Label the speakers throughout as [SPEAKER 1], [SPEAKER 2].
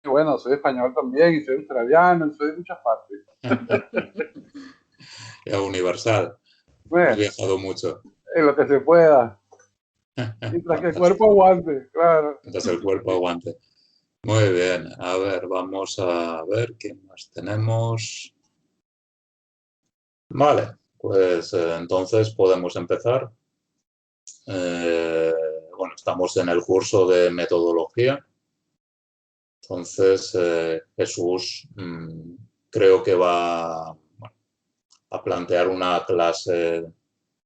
[SPEAKER 1] bueno, soy español también, y soy australiano, y soy de muchas partes.
[SPEAKER 2] Es universal. Has
[SPEAKER 1] Bueno,
[SPEAKER 2] viajado mucho.
[SPEAKER 1] en lo que se pueda, mientras que el cuerpo
[SPEAKER 2] Fantástico.
[SPEAKER 1] aguante, claro.
[SPEAKER 2] Entonces el cuerpo aguante. Muy bien. A ver, vamos a ver qué más tenemos. Vale, pues entonces podemos empezar. Eh, bueno, estamos en el curso de metodología. Entonces, Jesús creo que va bueno, a plantear una clase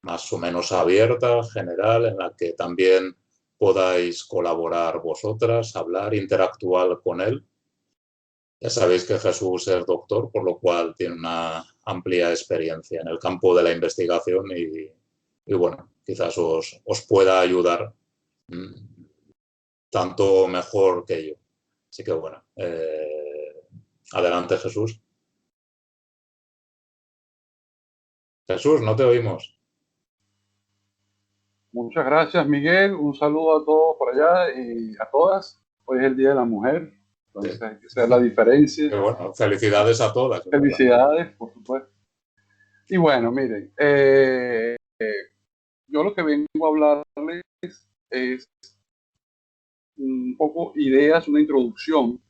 [SPEAKER 2] más o menos abierta, general, en la que también podáis colaborar vosotras, hablar, interactuar con él. Ya sabéis que Jesús es doctor, por lo cual tiene una amplia experiencia en el campo de la investigación y bueno, quizás os pueda ayudar tanto mejor que yo. Así que bueno, adelante Jesús. Jesús, no te oímos.
[SPEAKER 1] Muchas gracias, Miguel. Un saludo a todos por allá y a todas. Hoy es el Día de la Mujer,
[SPEAKER 2] Sí.
[SPEAKER 1] entonces hay que hacer la diferencia.
[SPEAKER 2] Que bueno, felicidades a todas, es verdad.
[SPEAKER 1] Felicidades, por supuesto. Y bueno, miren, yo lo que vengo a hablarles es un poco ideas, una introducción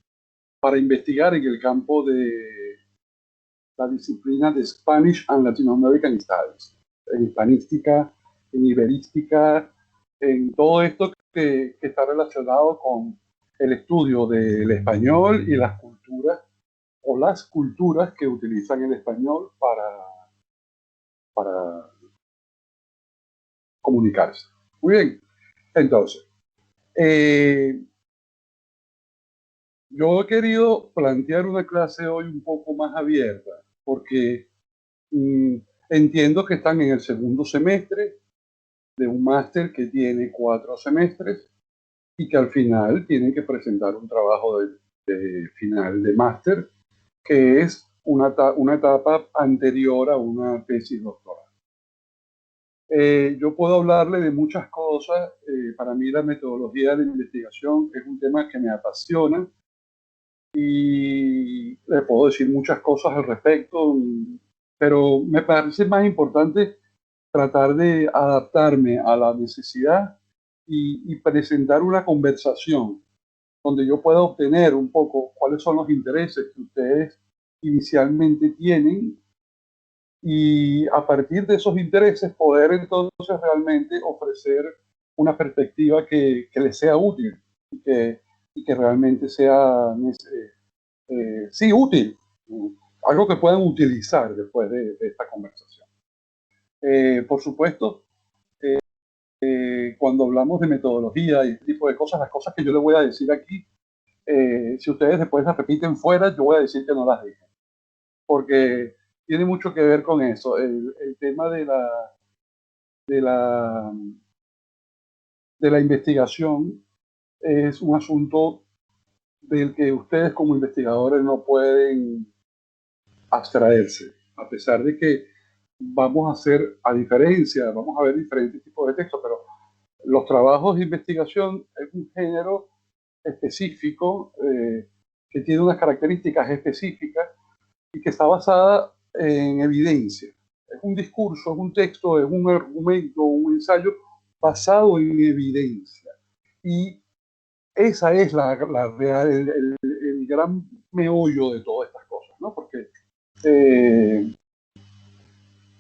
[SPEAKER 1] para investigar en el campo de la disciplina de Spanish and Latin American Studies, en hispanística, en iberística, en todo esto que está relacionado con el estudio del español y las culturas o las culturas que utilizan el español para comunicarse. Muy bien, entonces, eh, yo he querido plantear una clase hoy un poco más abierta, porque mm, entiendo que están en el segundo semestre de un máster que tiene 4 semestres y que al final tienen que presentar un trabajo de final de máster, que es una etapa anterior a una tesis doctoral. Yo puedo hablarle de muchas cosas. Para mí la metodología de investigación es un tema que me apasiona y le puedo decir muchas cosas al respecto, pero me parece más importante tratar de adaptarme a la necesidad y presentar una conversación donde yo pueda obtener un poco cuáles son los intereses que ustedes inicialmente tienen y a partir de esos intereses poder entonces realmente ofrecer una perspectiva que les sea útil y que realmente sea sí, útil, algo que puedan utilizar después de esta conversación. Por supuesto, cuando hablamos de metodología y este tipo de cosas, las cosas que yo les voy a decir aquí, si ustedes después las repiten fuera, yo voy a decir que no las dije, porque tiene mucho que ver con eso. El tema de la, de la investigación es un asunto del que ustedes como investigadores no pueden abstraerse, a pesar de que vamos a hacer, a diferencia, vamos a ver diferentes tipos de textos, pero los trabajos de investigación es un género específico que tiene unas características específicas y que está basada en evidencia. Es un discurso, es un texto, es un argumento, un ensayo basado en evidencia. Y esa es el gran meollo de todas estas cosas, ¿no? Porque eh,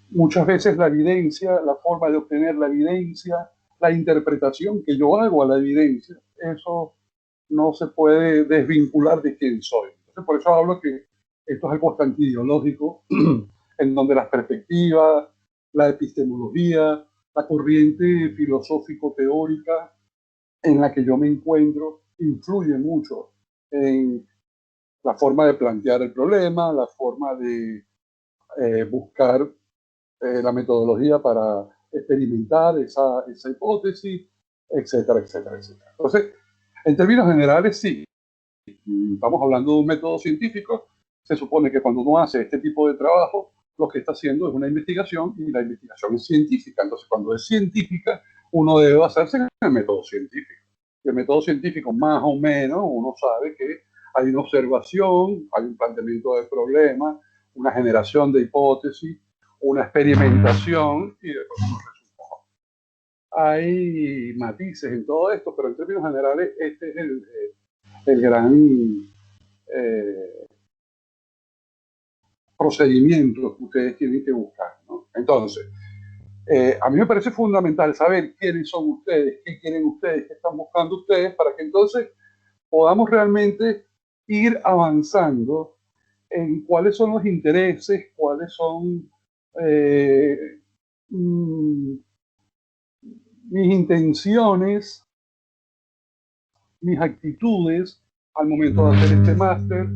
[SPEAKER 1] muchas veces la evidencia, la forma de obtener la evidencia, la interpretación que yo hago a la evidencia, eso no se puede desvincular de quién soy. Entonces, por eso hablo que esto es algo bastante ideológico, en donde las perspectivas, la epistemología, la corriente filosófico-teórica en la que yo me encuentro, influye mucho en la forma de plantear el problema, la forma de buscar la metodología para experimentar esa hipótesis, etcétera, etcétera, etcétera. Entonces, en términos generales, sí, estamos hablando de un método científico. Se supone que cuando uno hace este tipo de trabajo, lo que está haciendo es una investigación y la investigación es científica. Entonces, cuando es científica, uno debe basarse en el método científico. El método científico, más o menos, uno sabe que Hay una observación, hay un planteamiento de problema, una generación de hipótesis, una experimentación y después unos resultados. Hay matices en todo esto, pero en términos generales este es el gran procedimiento que ustedes tienen que buscar, ¿no? Entonces, a mí me parece fundamental saber quiénes son ustedes, qué quieren ustedes, qué están buscando ustedes, para que entonces podamos realmente ir avanzando en cuáles son los intereses, cuáles son mis intenciones, mis actitudes al momento de hacer este máster,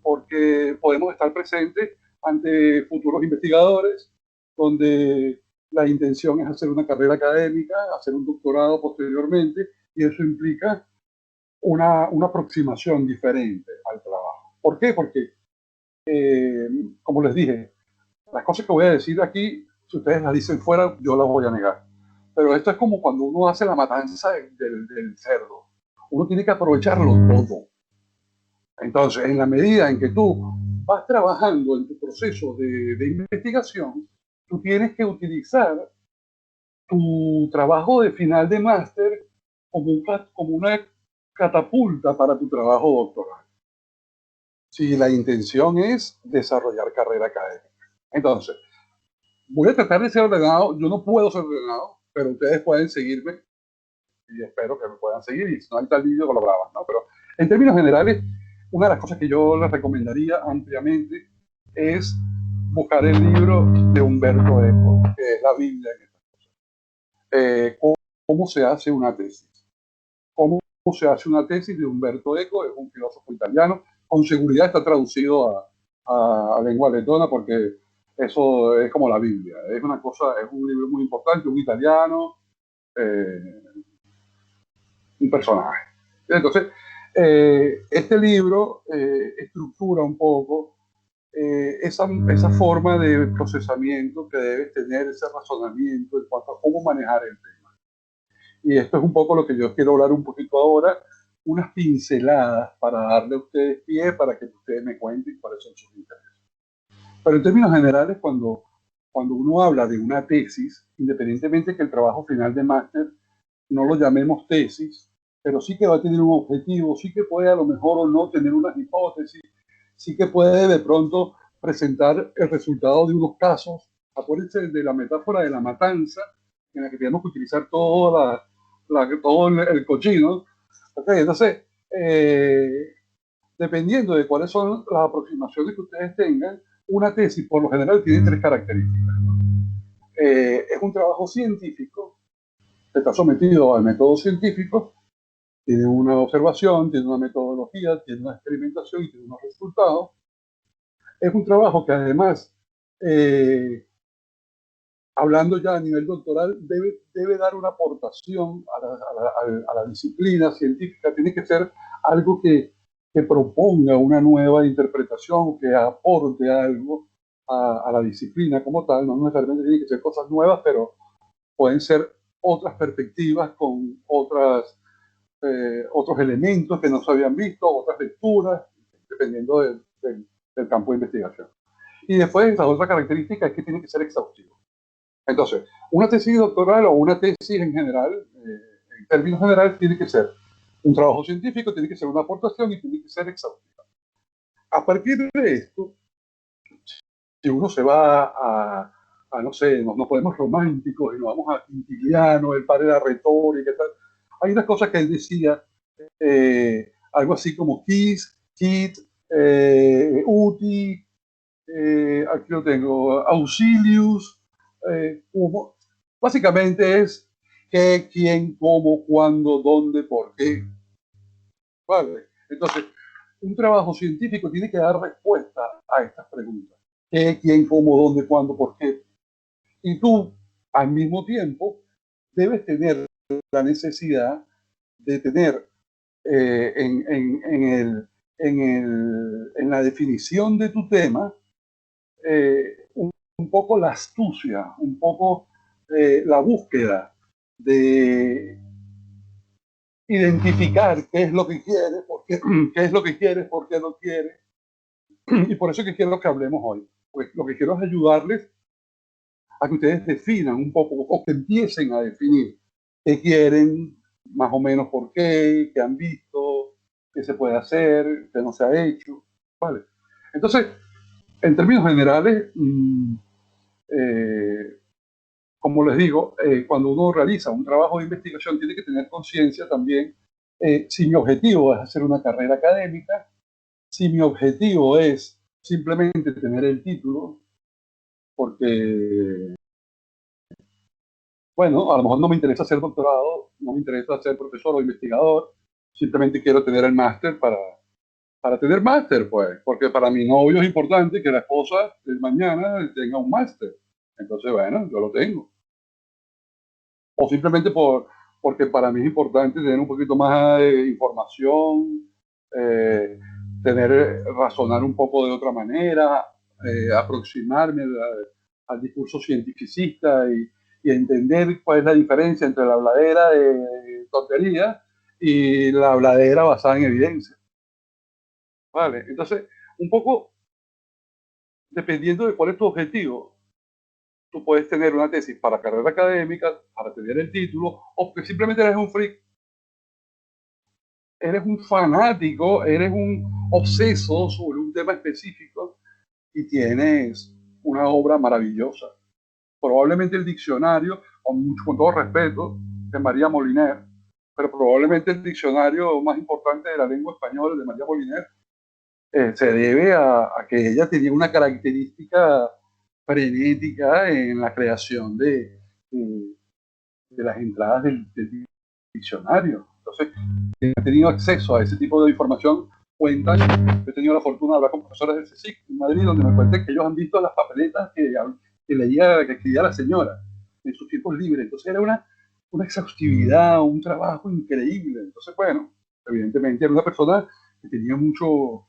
[SPEAKER 1] porque podemos estar presentes ante futuros investigadores, donde la intención es hacer una carrera académica, hacer un doctorado posteriormente, y eso implica una aproximación diferente al trabajo. ¿Por qué? Porque, como les dije, las cosas que voy a decir aquí, si ustedes las dicen fuera, yo las voy a negar. Pero esto es como cuando uno hace la matanza del cerdo. Uno tiene que aprovecharlo todo. Entonces, en la medida en que tú vas trabajando en tu proceso de investigación, tú tienes que utilizar tu trabajo de final de máster como una catapulta para tu trabajo doctoral. Si la intención es desarrollar carrera académica. Entonces, voy a tratar de ser ordenado. Yo no puedo ser ordenado, pero ustedes pueden seguirme y espero que me puedan seguir. Y si no, hay tal vídeo que lo graban, ¿no? Pero en términos generales, una de las cosas que yo les recomendaría ampliamente es buscar el libro de Humberto Eco, que es la Biblia en estas cosas. ¿Cómo se hace una tesis? ¿Cómo se hace una tesis de Humberto Eco? Es un filósofo italiano. Con seguridad está traducido a lengua letona porque eso es como la Biblia. Es una cosa, es un libro muy importante, un italiano, un personaje. Entonces, este libro estructura un poco esa forma de procesamiento que debes tener, ese razonamiento en cuanto a cómo manejar el tema. Y esto es un poco lo que yo quiero hablar un poquito ahora, unas pinceladas para darle a ustedes pie para que ustedes me cuenten cuáles son sus intereses. Pero en términos generales, cuando uno habla de una tesis, independientemente que el trabajo final de máster no lo llamemos tesis, pero sí que va a tener un objetivo, sí que puede a lo mejor o no tener unas hipótesis, sí que puede de pronto presentar el resultado de unos casos. Acuérdense de la metáfora de la matanza, en la que tenemos que utilizar todo el cochino. Okay, entonces, dependiendo de cuáles son las aproximaciones que ustedes tengan, una tesis por lo general tiene tres características, ¿no? Es un trabajo científico, está sometido al método científico, tiene una observación, tiene una metodología, tiene una experimentación y tiene unos resultados. Es un trabajo que además, hablando ya a nivel doctoral, debe dar una aportación a la disciplina científica, tiene que ser algo que proponga una nueva interpretación, que aporte algo a la disciplina como tal. No necesariamente tiene que ser cosas nuevas, pero pueden ser otras perspectivas con otros elementos que no se habían visto, otras lecturas, dependiendo del campo de investigación. Y después, la otra característica es que tiene que ser exhaustivo. Entonces, una tesis doctoral o una tesis en general, en términos generales, tiene que ser un trabajo científico, tiene que ser una aportación y tiene que ser exhaustiva. A partir de esto, si uno se va no sé, nos ponemos románticos y nos vamos a Quintiliano, el padre de la retórica y tal, hay unas cosas que él decía, algo así como Kiss, Kit, Uti, aquí lo tengo, Auxilius, como, básicamente es qué, quién, cómo, cuándo, dónde, por qué. ¿Vale? Entonces, un trabajo científico tiene que dar respuesta a estas preguntas. ¿Qué, quién, cómo, dónde, cuándo, por qué? Y tú, al mismo tiempo, debes tener la necesidad de tener en la definición de tu tema un poco la astucia, un poco la búsqueda de identificar qué es lo que quiere, qué es lo que quiere, por qué lo quiere. Y por eso es que quiero que hablemos hoy. Pues lo que quiero es ayudarles a que ustedes definan un poco o que empiecen a definir qué quieren, más o menos por qué han visto, qué se puede hacer, qué no se ha hecho. ¿Vale? Entonces, en términos generales, como les digo, cuando uno realiza un trabajo de investigación, tiene que tener conciencia también si mi objetivo es hacer una carrera académica, si mi objetivo es simplemente tener el título, porque, bueno, a lo mejor no me interesa hacer doctorado, no me interesa ser profesor o investigador, simplemente quiero tener el máster para tener máster, pues, porque para mi novio es importante que la esposa de mañana tenga un máster. Entonces, bueno, yo lo tengo. O simplemente porque para mí es importante tener un poquito más de información, eh, razonar un poco de otra manera, aproximarme al discurso cientificista y entender cuál es la diferencia entre la habladera de tontería y la habladera basada en evidencia. ¿Vale? Entonces, un poco dependiendo de cuál es tu objetivo, tú puedes tener una tesis para carrera académica, para tener el título, o que simplemente eres un freak, eres un fanático, eres un obseso sobre un tema específico y tienes una obra maravillosa. Probablemente el diccionario, con todo respeto, de María Moliner, pero probablemente el diccionario más importante de la lengua española de María Moliner se debe a que ella tenía una característica frenética en la creación de las entradas del diccionario. Entonces, he tenido acceso a ese tipo de información, cuentan, he tenido la fortuna de hablar con profesores del CSIC en Madrid, donde me cuentan que ellos han visto las papeletas que escribía la señora en sus tiempos libres. Entonces era una exhaustividad, un trabajo increíble. Entonces, bueno, evidentemente era una persona que tenía mucho,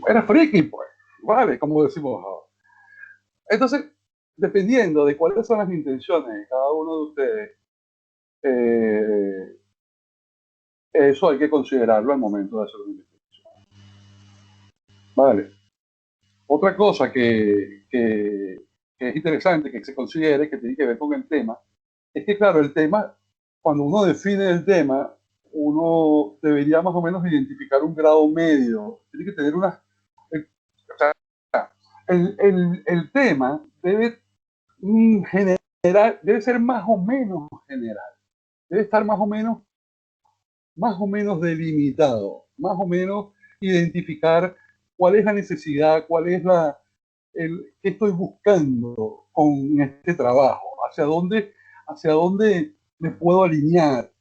[SPEAKER 1] era friki, pues, vale, como decimos ahora. Entonces, dependiendo de cuáles son las intenciones de cada uno de ustedes, eh, eso hay que considerarlo al momento de hacer una investigación. Vale. Otra cosa que es interesante que se considere, que tiene que ver con el tema, es que, claro, el tema, cuando uno define el tema, uno debería más o menos identificar un grado medio. Tiene que tener o sea, el tema debe debe ser más o menos general, debe estar más o menos delimitado, más o menos identificar cuál es la necesidad, cuál es qué estoy buscando con este trabajo, hacia dónde me puedo alinear.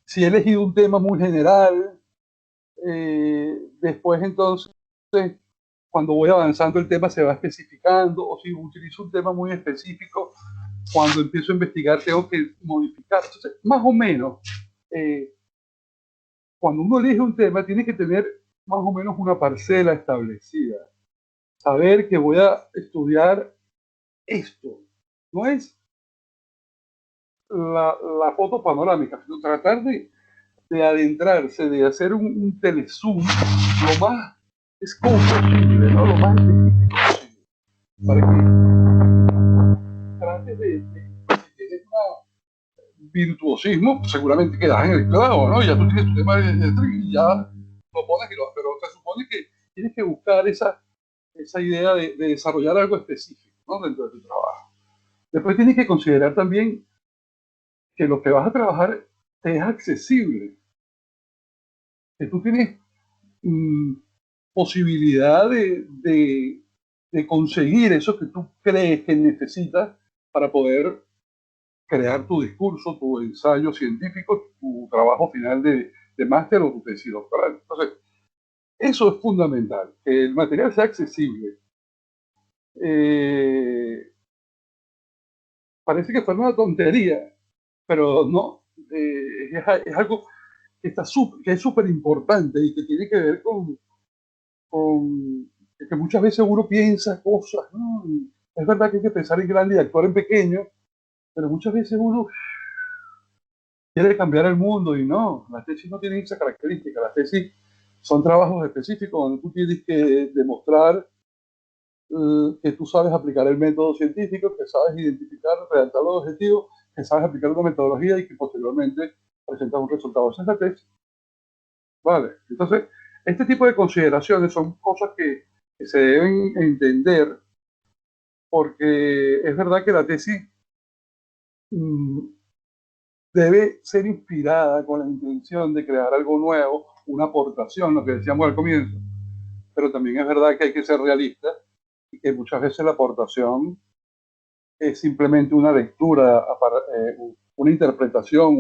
[SPEAKER 1] Si he elegido un tema muy general, después entonces, cuando voy avanzando el tema se va especificando, o si utilizo un tema muy específico, cuando empiezo a investigar tengo que modificar. Entonces, más o menos, eh, cuando uno elige un tema, tiene que tener más o menos una parcela establecida. Saber que voy a estudiar esto. No es la foto panorámica, sino tratar de adentrarse, de hacer un telezoom lo más es como posible, ¿no? Lo más específico posible. Para que trates si tienes un virtuosismo, seguramente quedas en el clavo, ¿no? Ya tú tienes tu tema y ya lo pones pero se supone que tienes que buscar esa idea de desarrollar algo específico, ¿no? Dentro de tu trabajo. Después tienes que considerar también que lo que vas a trabajar te es accesible, que tú tienes mmm, posibilidad de conseguir eso que tú crees que necesitas para poder crear tu discurso, tu ensayo científico, tu trabajo final de máster o tu tesis doctoral. Entonces, eso es fundamental, que el material sea accesible. Eh, Parece que fue una tontería, pero no, es algo que es súper importante y que tiene que ver con que muchas veces uno piensa cosas, ¿no? Y es verdad que hay que pensar en grande y actuar en pequeño, pero muchas veces uno quiere cambiar el mundo y no, las tesis no tienen esa característica. Las tesis son trabajos específicos donde tú tienes que demostrar que tú sabes aplicar el método científico, que sabes identificar, redactar los objetivos, que sabes aplicar una metodología y que posteriormente presentas un resultado. Esa es la tesis. Vale. Entonces, este tipo de consideraciones son cosas que se deben entender porque es verdad que la tesis mm, debe ser inspirada con la intención de crear algo nuevo, una aportación, lo que decíamos al comienzo, pero también es verdad que hay que ser realista y que muchas veces la aportación es simplemente una lectura, una interpretación,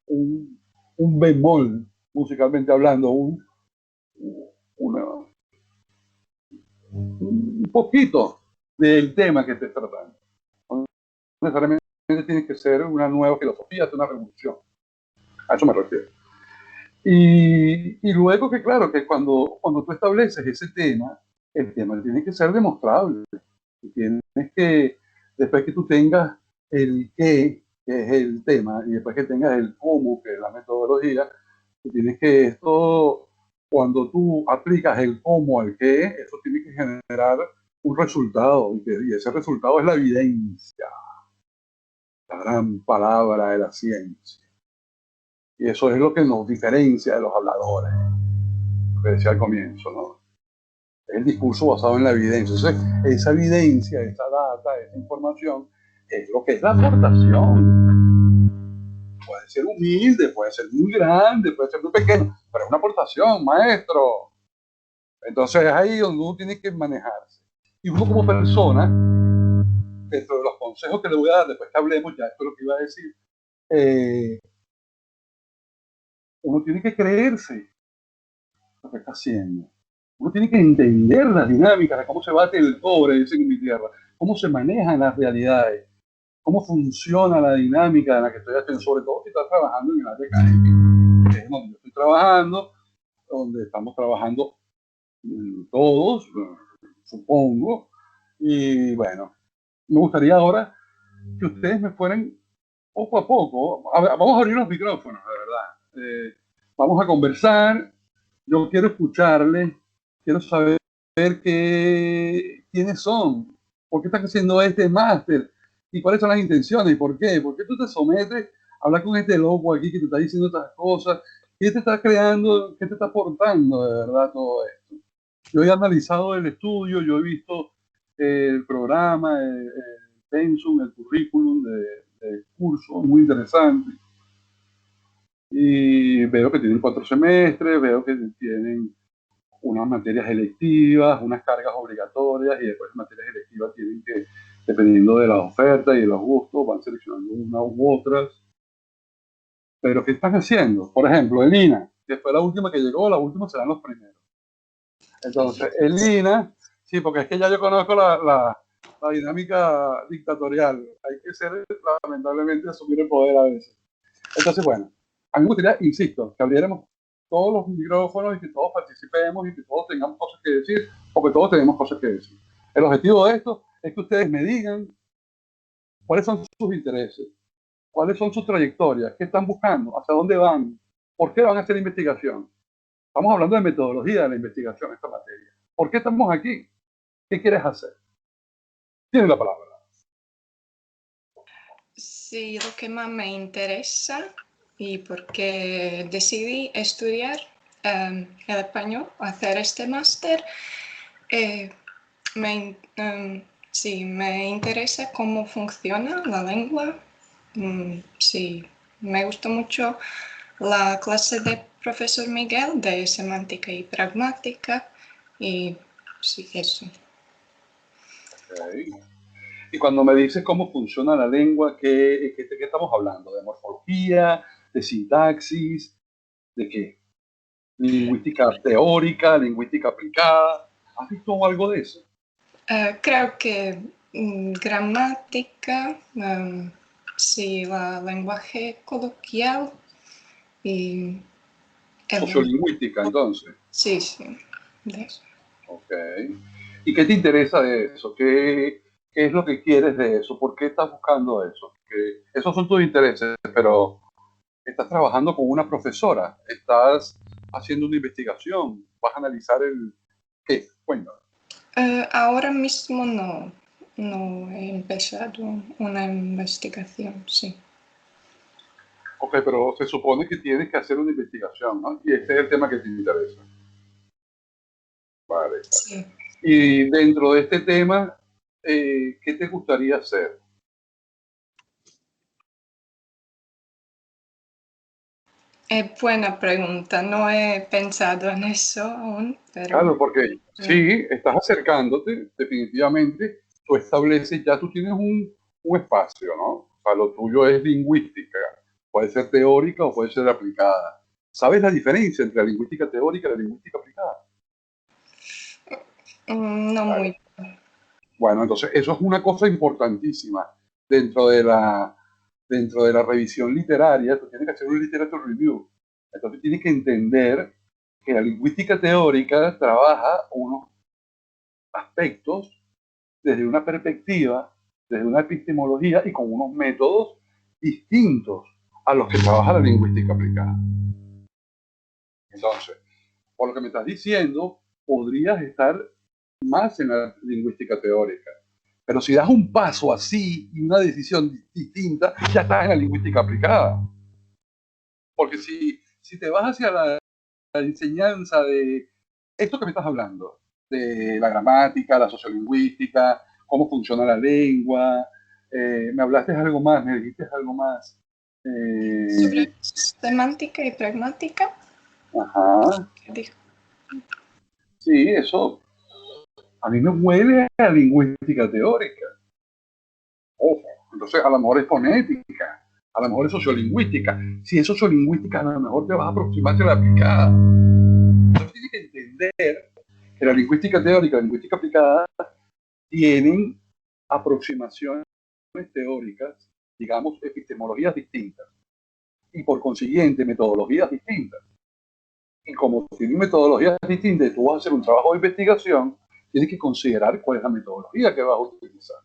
[SPEAKER 1] un bemol, musicalmente hablando, una, un poquito del tema que estés tratando. No necesariamente tiene que ser una nueva filosofía, es una revolución. A eso me refiero. Y luego que, claro, que cuando tú estableces ese tema, el tema tiene que ser demostrable. Tienes que, después que tú tengas el qué, que es el tema, y después que tengas el cómo, que es la metodología, tú tienes que esto, cuando tú aplicas el cómo al qué, eso tiene que generar un resultado, y ese resultado es la evidencia, la gran palabra de la ciencia. Y eso es lo que nos diferencia de los habladores, lo que decía al comienzo, ¿no? Es el discurso basado en la evidencia. Entonces, esa evidencia, esa data, esa información, es lo que es la aportación. Puede ser humilde, puede ser muy grande, puede ser muy pequeño, pero es una aportación, maestro. Entonces, es ahí donde uno tiene que manejarse. Y uno como persona, dentro de los consejos que le voy a dar, después que hablemos, ya esto es lo que iba a decir, eh, uno tiene que creerse lo que está haciendo. Uno tiene que entender las dinámicas de cómo se bate el cobre, dicen en mi tierra, cómo se manejan las realidades, cómo funciona la dinámica en la que estoy haciendo, sobre todo si estás trabajando en el área académica, que es donde yo estoy trabajando, donde estamos trabajando todos, supongo. Y bueno, me gustaría ahora que ustedes me fueran poco a poco, vamos a abrir los micrófonos, de verdad. Vamos a conversar, yo quiero escucharles, quiero saber quiénes son, por qué están haciendo este máster y cuáles son las intenciones y por qué. ¿Por qué tú te sometes a hablar con este loco aquí que te está diciendo estas cosas? ¿Qué te está creando, qué te está aportando de verdad todo esto? Yo he analizado el estudio, yo he visto el programa, el pensum, el currículum del curso, muy interesante. Y veo que tienen 4 semestres, veo que tienen unas materias electivas, unas cargas obligatorias y después materias electivas tienen que, dependiendo de la oferta y de los gustos, van seleccionando unas u otras. Pero ¿qué están haciendo? Por ejemplo, el INA, que fue la última que llegó, la última serán los primeros. Entonces, el INA, sí, porque es que ya yo conozco la dinámica dictatorial. Hay que ser, lamentablemente, asumir el poder a veces. Entonces, bueno, a mí me gustaría, insisto, que abriéramos todos los micrófonos y que todos participemos y que todos tengamos cosas que decir, porque todos tenemos cosas que decir. El objetivo de esto es que ustedes me digan cuáles son sus intereses, cuáles son sus trayectorias, qué están buscando, hacia dónde van, por qué van a hacer investigación. Estamos hablando de metodología de la investigación en esta materia. ¿Por qué estamos aquí? ¿Qué quieres hacer? Tienes la palabra.
[SPEAKER 3] Sí, lo que más me interesa y por qué decidí estudiar el español, hacer este máster, sí, me interesa cómo funciona la lengua. Sí, me gustó mucho la clase de profesor Miguel de semántica y pragmática y sí, eso.
[SPEAKER 1] Okay. Y cuando me dices cómo funciona la lengua, ¿qué estamos hablando? ¿De morfología? ¿De sintaxis? ¿De qué? ¿Lingüística teórica? ¿Lingüística aplicada? ¿Has visto algo de eso?
[SPEAKER 3] Creo que gramática, sí, el lenguaje coloquial y...
[SPEAKER 1] Sociolingüística, entonces.
[SPEAKER 3] Sí, sí, de eso.
[SPEAKER 1] Ok. ¿Y qué te interesa de eso? ¿Qué es lo que quieres de eso? ¿Por qué estás buscando eso? Que esos son tus intereses, pero estás trabajando con una profesora, estás haciendo una investigación, vas a analizar el... ¿Qué? Cuéntame.
[SPEAKER 3] Ahora mismo no he empezado una investigación, sí.
[SPEAKER 1] Ok, pero se supone que tienes que hacer una investigación, ¿no? Y este es el tema que te interesa. Vale.
[SPEAKER 3] Sí.
[SPEAKER 1] Y dentro de este tema, ¿qué te gustaría hacer?
[SPEAKER 3] Buena pregunta, no he pensado en eso aún, pero
[SPEAKER 1] Claro, porque sí, estás acercándote, definitivamente, tú estableces, ya tú tienes un espacio, ¿no? O sea, lo tuyo es lingüística, puede ser teórica o puede ser aplicada. ¿Sabes la diferencia entre la lingüística teórica y la lingüística aplicada?
[SPEAKER 3] no
[SPEAKER 1] Vale.
[SPEAKER 3] muy.
[SPEAKER 1] Bueno, entonces eso es una cosa importantísima dentro de la revisión literaria. Tú tienes que hacer un literature review. Entonces tienes que entender que la lingüística teórica trabaja unos aspectos desde una perspectiva, desde una epistemología y con unos métodos distintos a los que trabaja la lingüística aplicada. Entonces, por lo que me estás diciendo, podrías estar más en la lingüística teórica. Pero si das un paso así y una decisión distinta, ya estás en la lingüística aplicada. Porque si te vas hacia la enseñanza de esto que me estás hablando, de la gramática, la sociolingüística, cómo funciona la lengua, me hablaste algo más, me dijiste algo más.
[SPEAKER 3] Sobre semántica y pragmática,
[SPEAKER 1] Ajá,
[SPEAKER 3] ¿qué dijo?
[SPEAKER 1] sí, eso a mí me huele a lingüística teórica. Ojo, entonces a lo mejor es fonética, a lo mejor es sociolingüística. Si es sociolingüística, a lo mejor te vas a aproximar a la aplicada. Entonces tienes que entender que la lingüística teórica y la lingüística aplicada tienen aproximaciones teóricas, digamos, epistemologías distintas y por consiguiente metodologías distintas. Y como tienen metodologías distintas y tú vas a hacer un trabajo de investigación, tienes que considerar cuál es la metodología que vas a utilizar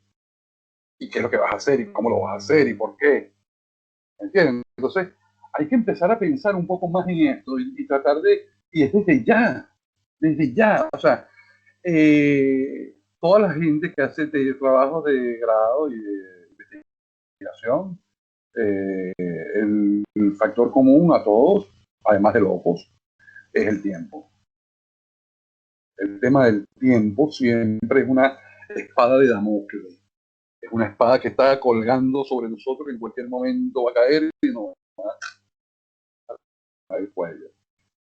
[SPEAKER 1] y qué es lo que vas a hacer y cómo lo vas a hacer y por qué. ¿Entienden? Entonces, hay que empezar a pensar un poco más en esto y tratar de, y es desde ya, o sea, toda la gente que hace trabajos de grado y de investigación, el factor común a todos, además de locos, es el tiempo. El tema del tiempo siempre es una espada de Damocles. Es una espada que está colgando sobre nosotros, que en cualquier momento va a caer y nos va a caer el cuello.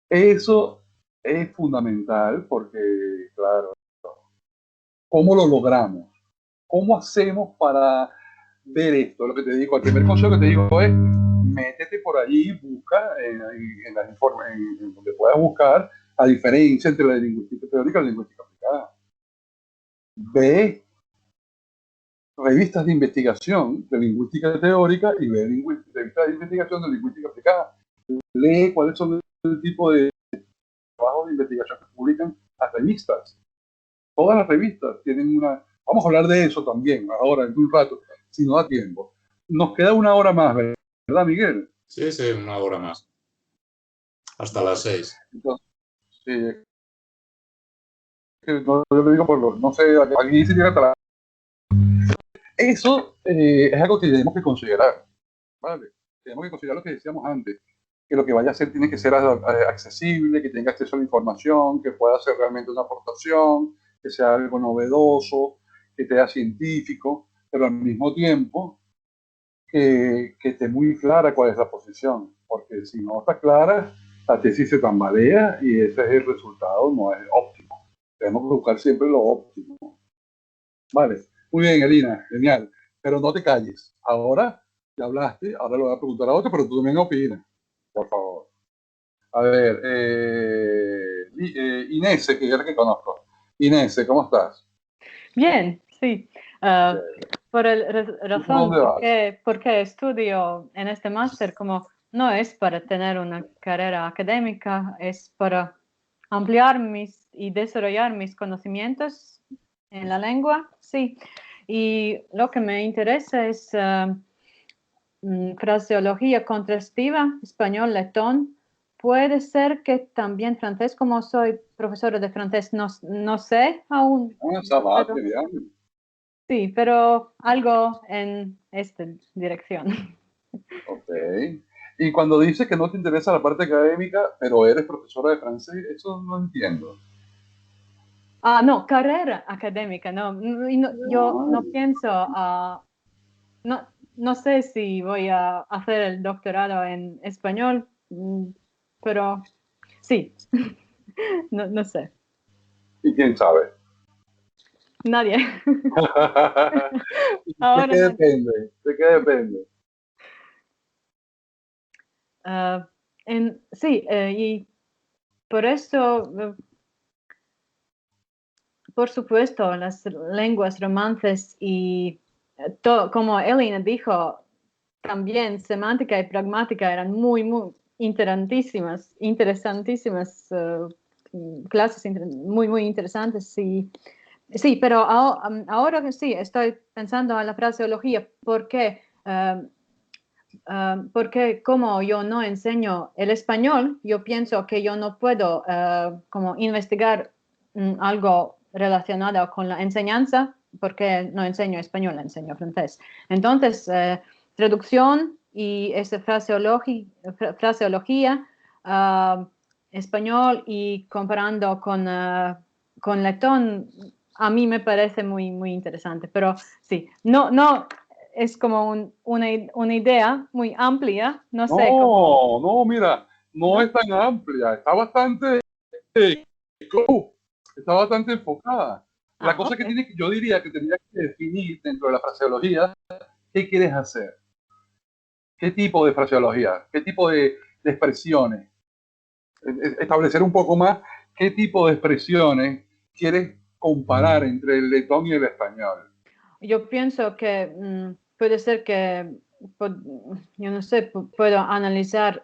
[SPEAKER 1] Eso es fundamental porque, claro, ¿cómo lo logramos? ¿Cómo hacemos para ver esto? Lo que te digo, el primer consejo que te digo es, métete por allí, busca en donde puedas buscar la diferencia entre la lingüística teórica y la lingüística aplicada. Ve revistas de investigación de lingüística teórica y ve revistas de investigación de lingüística aplicada. Lee cuáles son el tipo de trabajos de investigación que publican las revistas. Todas las revistas tienen una... Vamos a hablar de eso también ahora, en un rato, si no da tiempo. Nos queda una hora más, ¿verdad, Miguel?
[SPEAKER 2] Sí, sí, una hora más. Hasta las 6.
[SPEAKER 1] Entonces, no, yo lo digo por lo... No sé, aquí se llega hasta la... Eso es algo que tenemos que considerar, ¿vale? Tenemos que considerar lo que decíamos antes, que lo que vaya a hacer tiene que ser accesible, que tenga acceso a la información, que pueda hacer realmente una aportación, que sea algo novedoso, que sea científico, pero al mismo tiempo que esté muy clara cuál es la posición, porque si no está clara, la tesis se tambalea y ese es el resultado, no es óptimo. Tenemos que buscar siempre lo óptimo. Vale, muy bien, Elina, genial. Pero no te calles. Ahora ya hablaste, ahora le voy a preguntar a otro, pero tú también opinas, por favor. A ver, Inés, que es la que conozco. Inés, ¿cómo estás?
[SPEAKER 4] Bien, sí. Por
[SPEAKER 1] ¿Tú por
[SPEAKER 4] razón
[SPEAKER 1] dónde vas?
[SPEAKER 4] por qué estudio en este máster, como no es para tener una carrera académica, es para ampliar y desarrollar mis conocimientos en la lengua, sí. Y lo que me interesa es fraseología contrastiva, español, letón. Puede ser que también francés, como soy profesora de francés, no sé aún.
[SPEAKER 1] Ça va,
[SPEAKER 4] Pero,
[SPEAKER 1] très bien.
[SPEAKER 4] sí, pero algo en esta dirección.
[SPEAKER 1] Ok. Y cuando dices que no te interesa la parte académica, pero eres profesora de francés, eso no entiendo.
[SPEAKER 4] Ah, no, carrera académica, no. Yo no pienso, no sé si voy a hacer el doctorado en español, pero sí, no sé.
[SPEAKER 1] ¿Y quién sabe?
[SPEAKER 4] Nadie.
[SPEAKER 1] ¿De
[SPEAKER 4] Ahora
[SPEAKER 1] qué
[SPEAKER 4] nadie.
[SPEAKER 1] depende? ¿De qué depende?
[SPEAKER 4] Sí, y por eso, por supuesto, las lenguas romances y como Elena dijo, también semántica y pragmática eran muy interesantísimas clases muy interesantes. Sí, pero ahora que sí, estoy pensando en la fraseología, porque como yo no enseño el español, yo pienso que yo no puedo como investigar algo relacionado con la enseñanza, porque no enseño español, enseño francés. Entonces, traducción y esa fraseología, español y comparando con letón, a mí me parece muy interesante. Pero sí, no es como una idea muy amplia, no sé cómo,
[SPEAKER 1] No, mira, no
[SPEAKER 4] ¿no?
[SPEAKER 1] es tan amplia, está bastante enfocada. La cosa
[SPEAKER 4] Ok.
[SPEAKER 1] que yo diría que tendrías que definir dentro de la fraseología, ¿qué quieres hacer? ¿Qué tipo de fraseología? ¿Qué tipo de expresiones? Establecer un poco más qué tipo de expresiones quieres comparar entre el letón y el español.
[SPEAKER 4] Yo pienso que puede ser que, yo no sé, puedo analizar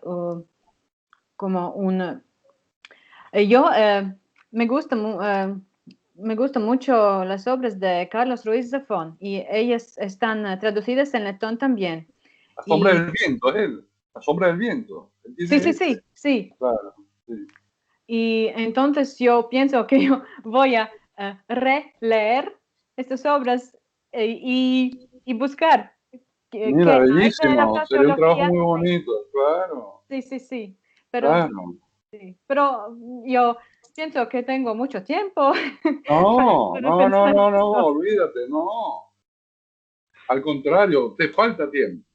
[SPEAKER 4] como yo me gustan mucho las obras de Carlos Ruiz Zafón y ellas están traducidas en letón también.
[SPEAKER 1] La sombra
[SPEAKER 4] Y
[SPEAKER 1] del viento, es él. La sombra del viento. Él
[SPEAKER 4] sí,
[SPEAKER 1] tiene
[SPEAKER 4] sí,
[SPEAKER 1] ese.
[SPEAKER 4] sí, sí.
[SPEAKER 1] Claro, sí.
[SPEAKER 4] Y entonces yo pienso que yo voy a releer estas obras y buscar
[SPEAKER 1] Mira,
[SPEAKER 4] qué hay de la
[SPEAKER 1] bellísimo. Sería un trabajo
[SPEAKER 4] fraseología.
[SPEAKER 1] muy bonito. Claro,
[SPEAKER 4] Sí, sí, sí.
[SPEAKER 1] claro.
[SPEAKER 4] Pero yo pienso que tengo mucho tiempo
[SPEAKER 1] No,
[SPEAKER 4] para
[SPEAKER 1] no, no,
[SPEAKER 4] pensar
[SPEAKER 1] no,
[SPEAKER 4] en
[SPEAKER 1] no,
[SPEAKER 4] esto.
[SPEAKER 1] olvídate, no. Al contrario, te falta tiempo.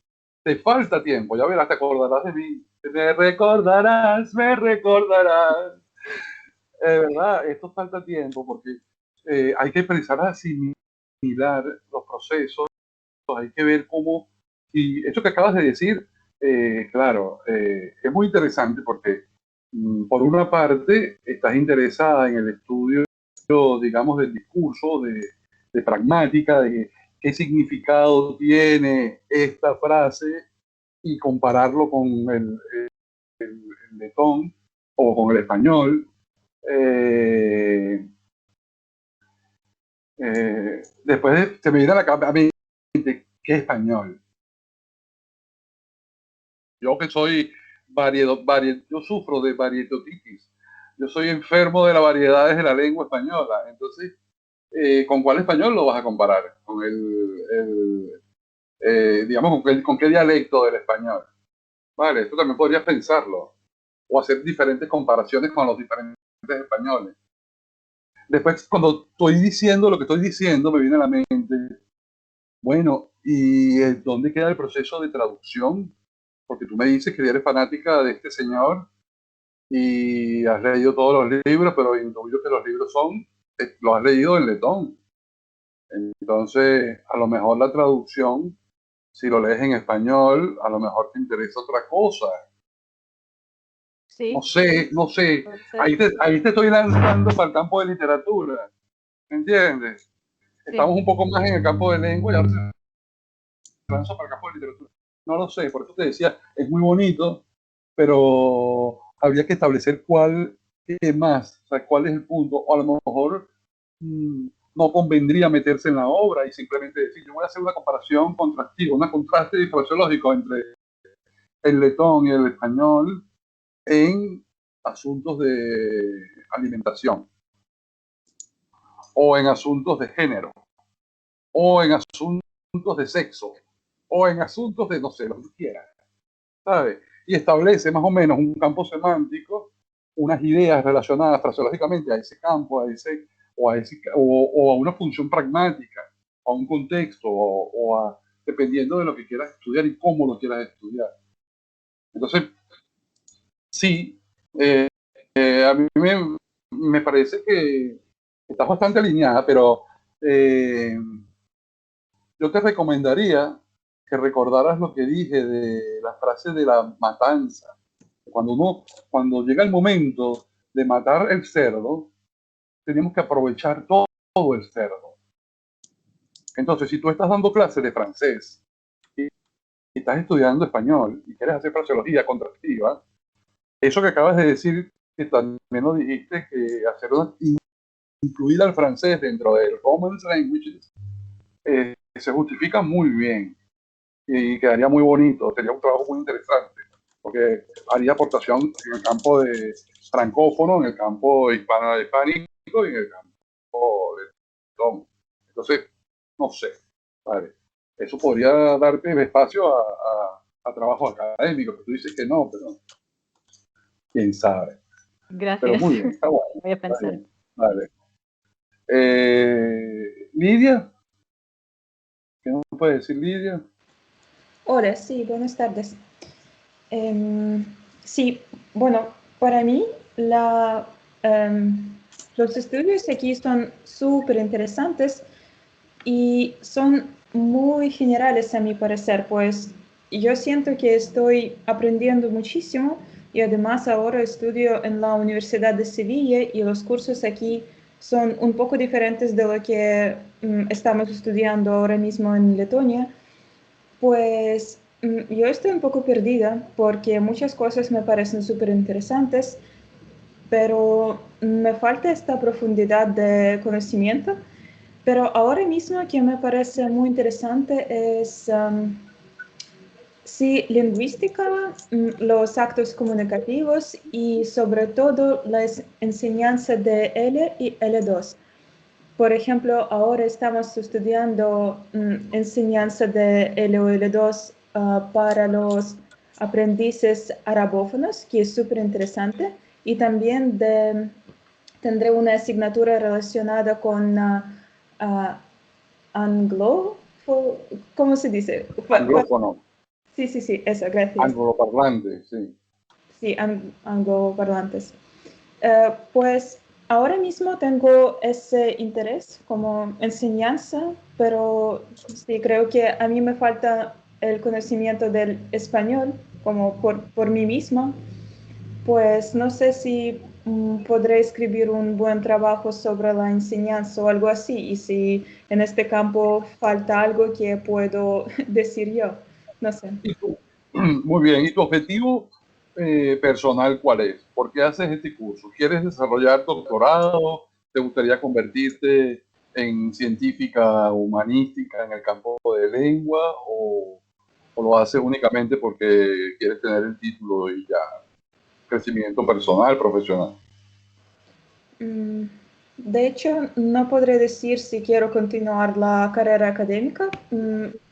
[SPEAKER 1] Te falta tiempo. Ya verás, te acordarás de mí. Me recordarás, me recordarás. ¿Verdad? Esto falta tiempo porque hay que empezar a asimilar los procesos, hay que ver cómo, y eso que acabas de decir, claro, es muy interesante porque por una parte estás interesada en el estudio, digamos, del discurso, de pragmática, de qué significado tiene esta frase y compararlo con el letón o con el español. Eh, Después se me viene a la mente qué español. Yo que soy yo sufro de varietotitis. Yo soy enfermo de las variedades de la lengua española. Entonces, ¿con cuál español lo vas a comparar? Con digamos, con qué dialecto del español. Vale, esto también podrías pensarlo. O hacer diferentes comparaciones con los diferentes españoles. Después, cuando estoy diciendo lo que estoy diciendo, me viene a la mente, bueno, ¿y dónde queda el proceso de traducción? Porque tú me dices que eres fanática de este señor y has leído todos los libros, pero intuyo que los libros los has leído en letón. Entonces, a lo mejor la traducción, si lo lees en español, a lo mejor te interesa otra cosa. No
[SPEAKER 4] Sí,
[SPEAKER 1] sé, no sé.
[SPEAKER 4] puede ser.
[SPEAKER 1] Ahí te estoy lanzando para el campo de literatura. ¿Me entiendes?
[SPEAKER 4] Sí.
[SPEAKER 1] Estamos un poco más en el campo de lengua y ahora se lanza para el campo de literatura. No lo sé, por eso te decía, es muy bonito, pero habría que establecer cuál es más, o sea, cuál es el punto, o a lo mejor no convendría meterse en la obra y simplemente decir, yo voy a hacer una comparación contrastiva, un contraste fraseológico entre el letón y el español en asuntos de alimentación, o en asuntos de género, o en asuntos de sexo, o en asuntos de, no sé, lo que quieras, ¿sabes? Y establece más o menos un campo semántico, unas ideas relacionadas fraseológicamente a ese campo, o a una función pragmática, a un contexto, dependiendo de lo que quieras estudiar y cómo lo quieras estudiar. Entonces, sí, a mí me parece que estás bastante alineada, pero yo te recomendaría que recordaras lo que dije de la frase de la matanza. Cuando llega el momento de matar el cerdo, tenemos que aprovechar todo el cerdo. Entonces, si tú estás dando clases de francés y estás estudiando español y quieres hacer fraseología contrastiva, eso que acabas de decir, que también lo dijiste, que incluir al francés dentro del Romance Languages, se justifica muy bien y quedaría muy bonito, sería un trabajo muy interesante, porque haría aportación en el campo de francófono, en el campo hispánico y en el campo de tom. Entonces, no sé, ¿vale? Eso podría darte espacio a trabajo académico, que tú dices que no, pero quién sabe.
[SPEAKER 4] Gracias.
[SPEAKER 1] Pero muy bien, está bueno.
[SPEAKER 4] Voy a pensar.
[SPEAKER 1] Bien, vale. Lidia, ¿qué nos puede decir Lidia?
[SPEAKER 5] Hola, sí, buenas tardes. Sí, bueno, para mí los estudios aquí son súper interesantes y son muy generales a mi parecer, pues yo siento que estoy aprendiendo muchísimo y además ahora estudio en la Universidad de Sevilla y los cursos aquí son un poco diferentes de lo que estamos estudiando ahora mismo en Letonia. Pues yo estoy un poco perdida porque muchas cosas me parecen súper interesantes, pero me falta esta profundidad de conocimiento. Pero ahora mismo que me parece muy interesante es, sí, lingüística, los actos comunicativos y sobre todo la enseñanza de L y L2. Por ejemplo, ahora estamos estudiando enseñanza de L2 para los aprendices arabófonos, que es súper interesante, y también tendré una asignatura relacionada con anglo, ¿cómo se dice?
[SPEAKER 1] Anglófono.
[SPEAKER 5] Sí, sí, sí, eso, gracias.
[SPEAKER 1] Angloparlante, sí.
[SPEAKER 5] Sí, angloparlantes. Pues ahora mismo tengo ese interés como enseñanza, pero sí creo que a mí me falta el conocimiento del español como por mí misma. Pues no sé si podré escribir un buen trabajo sobre la enseñanza o algo así, y si en este campo falta algo que puedo decir yo, no sé.
[SPEAKER 1] Muy bien, ¿y tu objetivo personal cuál es? ¿Por qué haces este curso? ¿Quieres desarrollar doctorado? ¿Te gustaría convertirte en científica humanística en el campo de lengua? ¿O lo haces únicamente porque quieres tener el título y ya? Crecimiento personal, profesional.
[SPEAKER 5] De hecho, no podré decir si quiero continuar la carrera académica,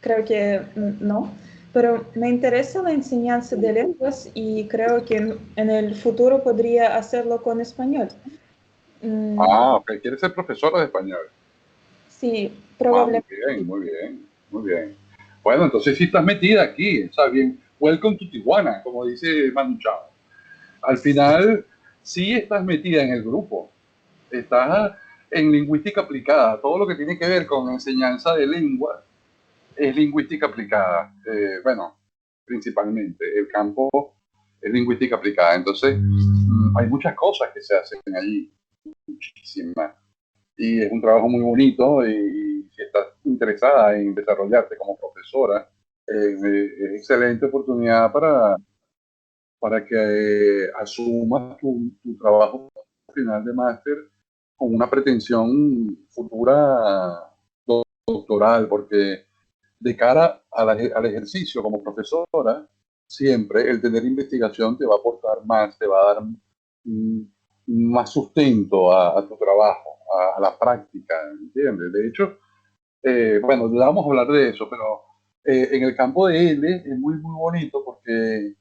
[SPEAKER 5] creo que no, pero me interesa la enseñanza de lenguas y creo que en el futuro podría hacerlo con español.
[SPEAKER 1] Ok, quieres ser profesora de español.
[SPEAKER 5] Sí, probablemente.
[SPEAKER 1] Muy bien, muy bien, muy bien. Bueno, entonces sí estás metida aquí, está bien. Welcome to Tijuana, como dice Manu Chao. Al final, sí estás metida en el grupo. Estás en lingüística aplicada. Todo lo que tiene que ver con enseñanza de lengua es lingüística aplicada. Bueno, principalmente. El campo es lingüística aplicada. Entonces, hay muchas cosas que se hacen allí. Muchísimas. Y es un trabajo muy bonito y si estás interesada en desarrollarte como profesora, es excelente oportunidad para que asumas tu trabajo final de máster con una pretensión futura doctoral, porque de cara al ejercicio como profesora, siempre el tener investigación te va a aportar más, te va a dar más sustento a tu trabajo, a la práctica, ¿entiendes? De hecho, bueno, ya vamos a hablar de eso, pero en el campo de L es muy, muy bonito porque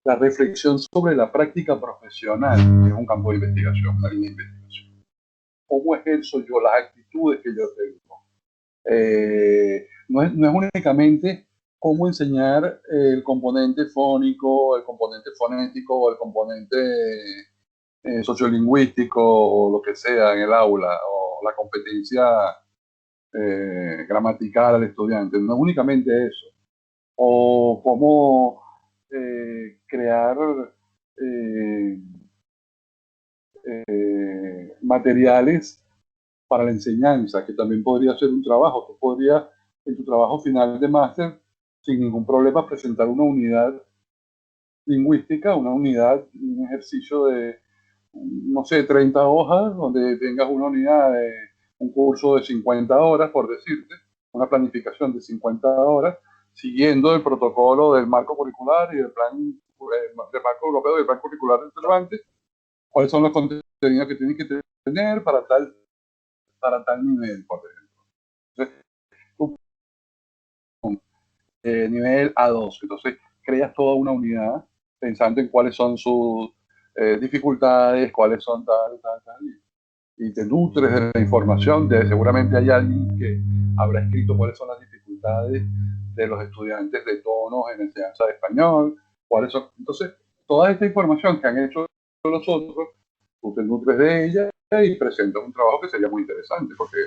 [SPEAKER 1] la reflexión sobre la práctica profesional es un campo de investigación, una línea de investigación. ¿Cómo ejerzo yo las actitudes que yo tengo? No es únicamente cómo enseñar el componente fónico, el componente fonético o el componente sociolingüístico o lo que sea en el aula, o la competencia gramatical al estudiante. No es únicamente eso. O cómo crear eh, materiales para la enseñanza, que también podría ser un trabajo. Tú podrías, en tu trabajo final de máster, sin ningún problema, presentar una unidad lingüística, una unidad, un ejercicio de, no sé, 30 hojas, donde tengas una unidad de un curso de 50 horas, por decirte, una planificación de 50 horas, siguiendo el protocolo del marco curricular y del plan del marco europeo y del plan curricular del Cervantes, cuáles son los contenidos que tienes que tener para tal nivel, por ejemplo. Entonces, tú, nivel A2, entonces creas toda una unidad pensando en cuáles son sus dificultades, cuáles son tal, y te nutres de la información, seguramente hay alguien que habrá escrito cuáles son las dificultades de los estudiantes de tonos en enseñanza de español, cuáles son. Entonces, toda esta información que han hecho los otros, tú te nutres de ella y presentas un trabajo que sería muy interesante, porque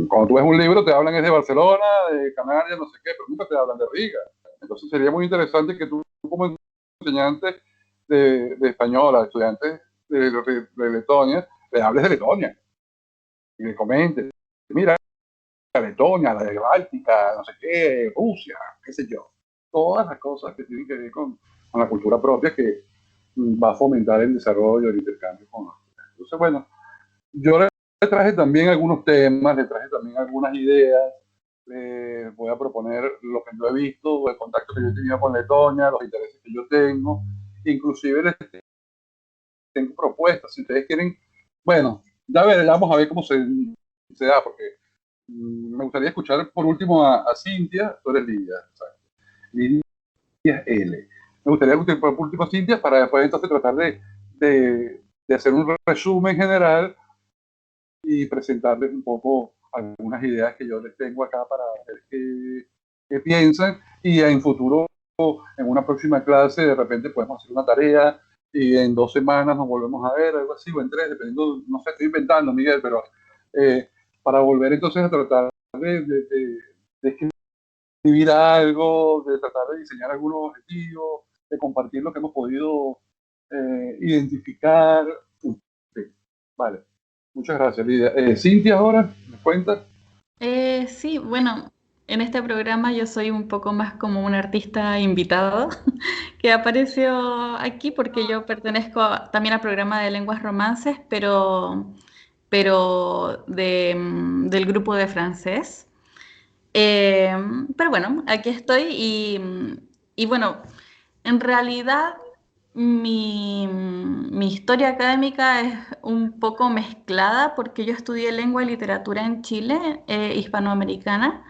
[SPEAKER 1] cuando tú ves un libro te hablan es de Barcelona, de Canarias, no sé qué, pero nunca te hablan de Riga. Entonces sería muy interesante que tú como estudiante de español a estudiantes de Letonia, le hables de Letonia y le comentes, mira, Letonia, la de Báltica, no sé qué, Rusia, qué sé yo. Todas las cosas que tienen que ver con la cultura propia que va a fomentar el desarrollo, el intercambio con los estudiantes. Entonces, bueno, yo le traje también algunos temas, le traje también algunas ideas. Voy a proponer lo que yo he visto, el contacto que yo he tenido con Letonia, los intereses que yo tengo. Inclusive les tengo propuestas, si ustedes quieren. Bueno, ya vamos a ver cómo se da, porque me gustaría escuchar por último a Cintia, tú eres Lidia, Lidia L. Me gustaría escuchar por último a Cintia para después entonces tratar de hacer un resumen general y presentarles un poco algunas ideas que yo les tengo acá para ver qué piensan, y en futuro, en una próxima clase, de repente podemos hacer una tarea y en 2 semanas nos volvemos a ver, algo así, o en 3, dependiendo, no sé, estoy inventando, Miguel, pero para volver entonces a tratar de escribir algo, de tratar de diseñar algunos objetivos, de compartir lo que hemos podido identificar. Vale. Muchas gracias, Lidia. Cintia, ahora, ¿me cuentas?
[SPEAKER 6] Sí, bueno, en este programa yo soy un poco más como un artista invitado que apareció aquí porque yo pertenezco también al programa de lenguas romances, pero del grupo de francés. Pero bueno, aquí estoy y bueno, en realidad mi historia académica es un poco mezclada porque yo estudié lengua y literatura en Chile, hispanoamericana,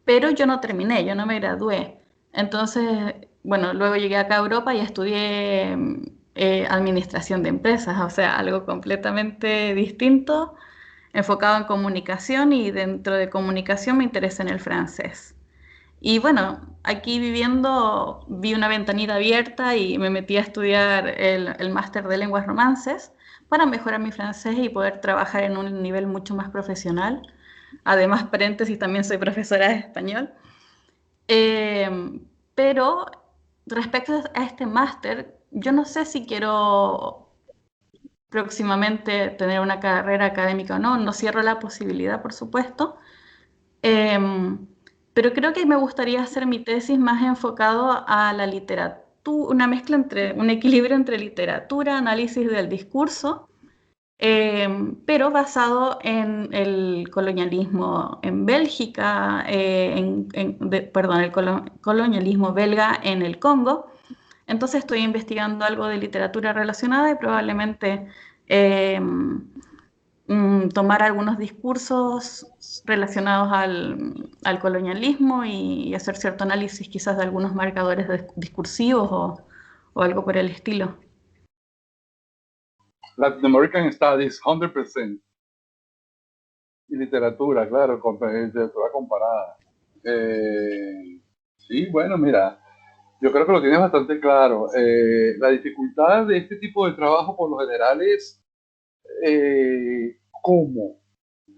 [SPEAKER 6] pero yo no terminé, yo no me gradué. Entonces, bueno, luego llegué acá a Europa y estudié administración de empresas, o sea, algo completamente distinto, enfocado en comunicación y dentro de comunicación me interesa en el francés. Y bueno, aquí viviendo vi una ventanita abierta y me metí a estudiar el máster de lenguas romances para mejorar mi francés y poder trabajar en un nivel mucho más profesional. Además, paréntesis, también soy profesora de español. Pero respecto a este máster, yo no sé si quiero próximamente tener una carrera académica o no, no cierro la posibilidad, por supuesto. Pero creo que me gustaría hacer mi tesis más enfocado a la literatura, una mezcla un equilibrio entre literatura, análisis del discurso, pero basado en el colonialismo en Bélgica, perdón, el colonialismo belga en el Congo. Entonces estoy investigando algo de literatura relacionada y probablemente tomar algunos discursos relacionados al colonialismo y hacer cierto análisis quizás de algunos marcadores discursivos o algo por el estilo.
[SPEAKER 1] Latin American Studies, 100%. Y literatura, claro, literatura comparada. Sí, bueno, mira, yo creo que lo tienes bastante claro. La dificultad de este tipo de trabajo por lo general es cómo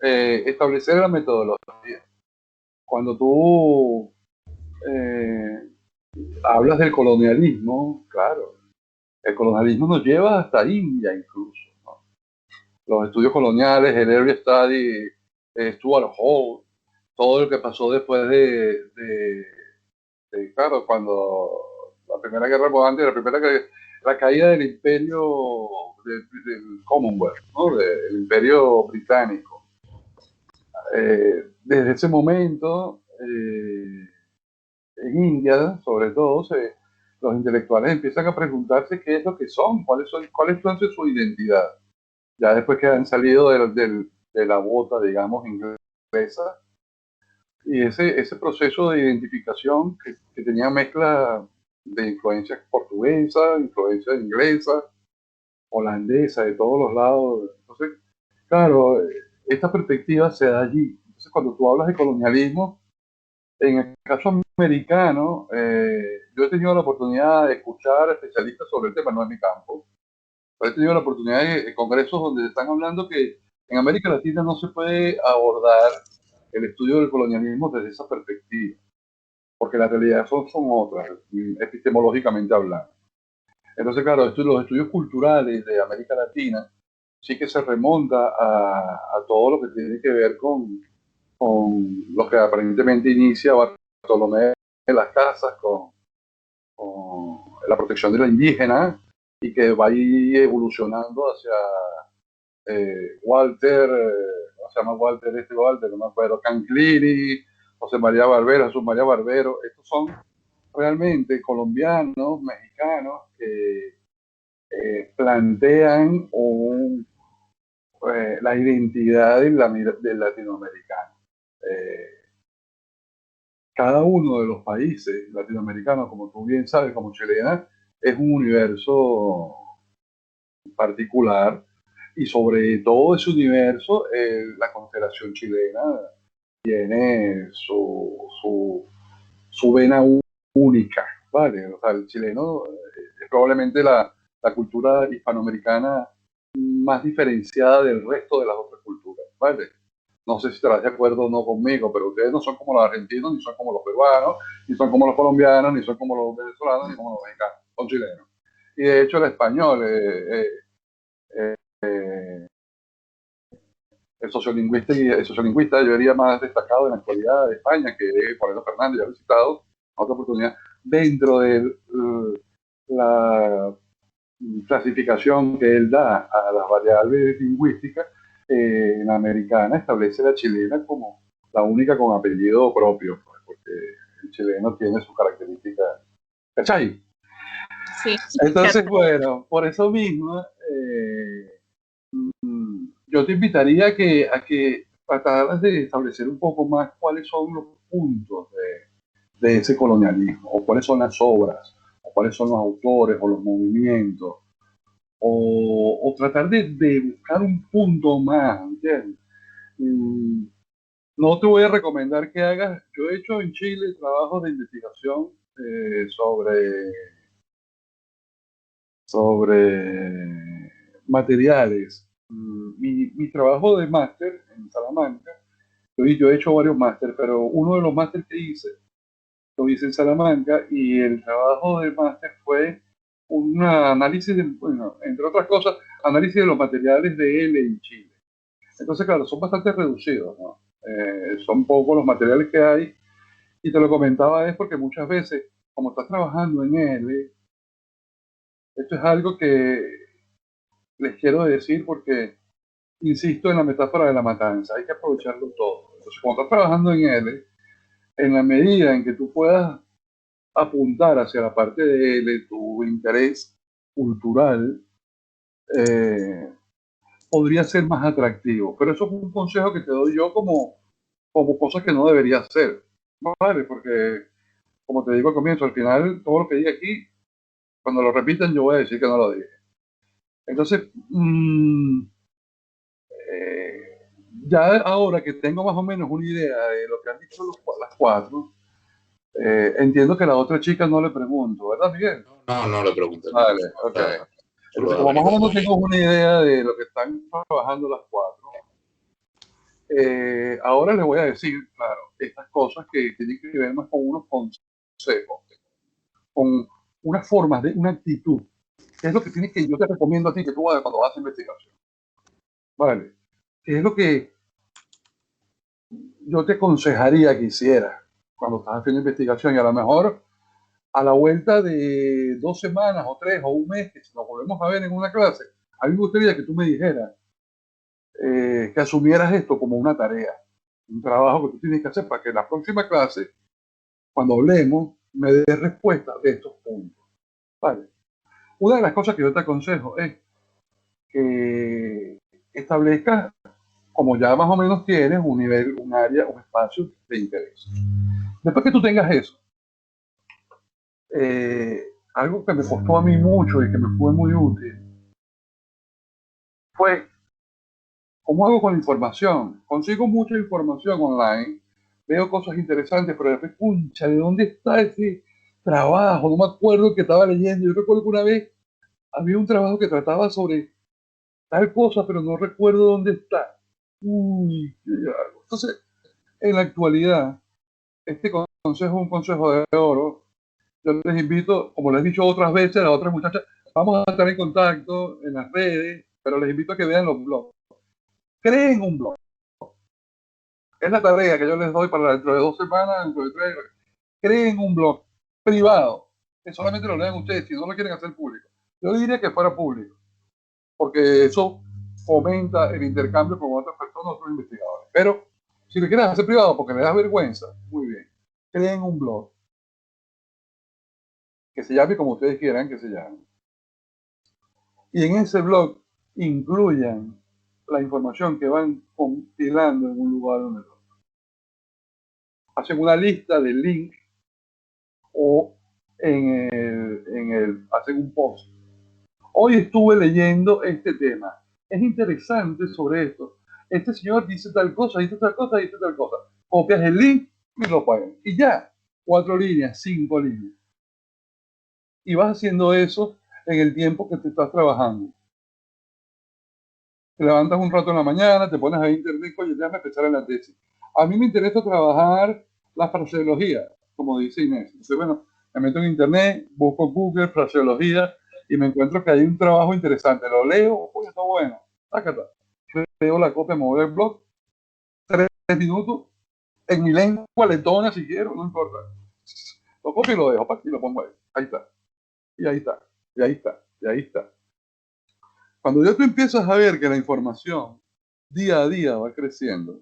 [SPEAKER 1] establecer la metodología. Cuando tú hablas del colonialismo, claro, el colonialismo nos lleva hasta India incluso, ¿no? Los estudios coloniales, el Area Study, Stuart Hall, todo lo que pasó después claro, cuando la Primera Guerra Mundial, la caída del imperio del Commonwealth, ¿no? Del imperio británico. Desde ese momento, en India, sobre todo, los intelectuales empiezan a preguntarse qué es lo que son, cuál es su identidad. Ya después que han salido de la bota, digamos, inglesa, y ese proceso de identificación que tenía mezcla de influencia portuguesa, influencia inglesa, holandesa, de todos los lados. Entonces, claro, esta perspectiva se da allí. Entonces, cuando tú hablas de colonialismo, en el caso americano, yo he tenido la oportunidad de escuchar especialistas sobre el tema, no es mi campo, pero he tenido la oportunidad de congresos donde están hablando que en América Latina no se puede abordar el estudio del colonialismo desde esa perspectiva, porque las realidades son otras, epistemológicamente hablando. Entonces, claro, los estudios culturales de América Latina sí que se remonta a todo lo que tiene que ver con lo que aparentemente inicia Bartolomé de las Casas, con la protección de la indígena, y que va a ir evolucionando hacia Walter, ¿cómo se llama Walter? No me acuerdo, Canclini, José María Barbero, Jesús María Barbero. Estos son realmente colombianos, mexicanos, que plantean la identidad del latinoamericano. Cada uno de los países latinoamericanos, como tú bien sabes, como chilena, es un universo particular, y sobre todo ese universo, la constelación chilena tiene su vena única, ¿vale? O sea, el chileno es probablemente la cultura hispanoamericana más diferenciada del resto de las otras culturas, ¿vale? No sé si estarás de acuerdo o no conmigo, pero ustedes no son como los argentinos, ni son como los peruanos, ni son como los colombianos, ni son como los venezolanos, ni como los mexicanos, son chilenos. Y de hecho el español, el sociolingüista yo diría más destacado en la actualidad de España, que es Juan Fernández, ya lo he citado, otra oportunidad, dentro de la clasificación que él da a las variables lingüísticas, en la americana establece la chilena como la única con apellido propio, pues, porque el chileno tiene sus características. ¿Cachai?
[SPEAKER 6] Sí.
[SPEAKER 1] Entonces, bueno, por eso mismo, yo te invitaría a que trataras de establecer un poco más cuáles son los puntos de ese colonialismo, o cuáles son las obras, o cuáles son los autores, o los movimientos, o tratar de buscar un punto más, ¿entiendes? No te voy a recomendar que hagas, yo he hecho en Chile trabajos de investigación sobre materiales. Mi trabajo de máster en Salamanca, yo he hecho varios máster, pero uno de los másteres que hice, lo hice en Salamanca, y el trabajo de máster fue un análisis, bueno, entre otras cosas, análisis de los materiales de L en Chile. Entonces, claro, son bastante reducidos, ¿no? Son pocos los materiales que hay, y te lo comentaba es porque muchas veces, como estás trabajando en L, esto es algo que les quiero decir porque insisto en la metáfora de la matanza, hay que aprovecharlo todo. Entonces, cuando estás trabajando en él, en la medida en que tú puedas apuntar hacia la parte de tu interés cultural, podría ser más atractivo. Pero eso es un consejo que te doy yo como cosas que no debería hacer. ¿Vale? Porque, como te digo al comienzo, al final, todo lo que diga aquí, cuando lo repiten, yo voy a decir que no lo dije. Entonces, ya ahora que tengo más o menos una idea de lo que han dicho las cuatro, entiendo que a la otra chica no le pregunto, ¿verdad, Miguel?
[SPEAKER 2] No, no le pregunté.
[SPEAKER 1] Vale, ok. Entonces, como más o menos tengo una idea de lo que están trabajando las cuatro, ahora les voy a decir, claro, estas cosas que tienen que ver más con unos consejos, con unas formas de una actitud, que es lo que tienes que, yo te recomiendo a ti que tú hagas cuando hagas investigación. Vale, que es lo que yo te aconsejaría que hicieras cuando estás haciendo investigación, y a lo mejor a la vuelta de 2 semanas o 3 o un mes, que si nos volvemos a ver en una clase, a mí me gustaría que tú me dijeras, que asumieras esto como una tarea, un trabajo que tú tienes que hacer para que en la próxima clase, cuando hablemos, me des respuesta de estos puntos. ¿Vale? Una de las cosas que yo te aconsejo es que establezcas, como ya más o menos tienes, un nivel, un área, un espacio de interés. Después que tú tengas eso, algo que me costó a mí mucho y que me fue muy útil fue cómo hago con la información. Consigo mucha información online, veo cosas interesantes, pero después, puncha, ¿de dónde está ese trabajo? No me acuerdo que estaba leyendo. Yo recuerdo que una vez había un trabajo que trataba sobre tal cosa, pero no recuerdo dónde está. Uy, ¿qué hago? Entonces, en la actualidad, este consejo es un consejo de oro. Yo les invito, como les he dicho otras veces a las otras muchachas, vamos a estar en contacto en las redes, pero les invito a que vean los blogs. Creen un blog. Es la tarea que yo les doy para dentro de 2 semanas, dentro de 3. Creen un blog privado, que solamente lo lean ustedes, si no lo quieren hacer público. Yo diría que fuera público, porque eso fomenta el intercambio con otras personas, otros investigadores. Pero si lo quieren hacer privado porque les da vergüenza, muy bien. Creen un blog que se llame como ustedes quieran que se llame. Y en ese blog incluyan la información que van compilando en un lugar donde lo hacen una lista de links o hacen un post. Hoy estuve leyendo este tema. Es interesante sobre esto. Este señor dice tal cosa, dice tal cosa, dice tal cosa. Copias el link y lo pones. Y ya, 4 líneas, 5 líneas. Y vas haciendo eso en el tiempo que te estás trabajando. Te levantas un rato en la mañana, te pones a internet, oye, déjame empezar en la tesis. A mí me interesa trabajar la fraseología, como dice Inés. Entonces, bueno, me meto en internet, busco Google, fraseología, y me encuentro que hay un trabajo interesante. Lo leo, oye, está bueno. Tácata. Leo la copia, me voy al blog, 3 minutos, en mi lengua letona si quiero, no importa. Lo copio y lo dejo, y lo pongo ahí. Ahí está. Y ahí está. Y ahí está. Y ahí está. Cuando ya tú empiezas a ver que la información día a día va creciendo,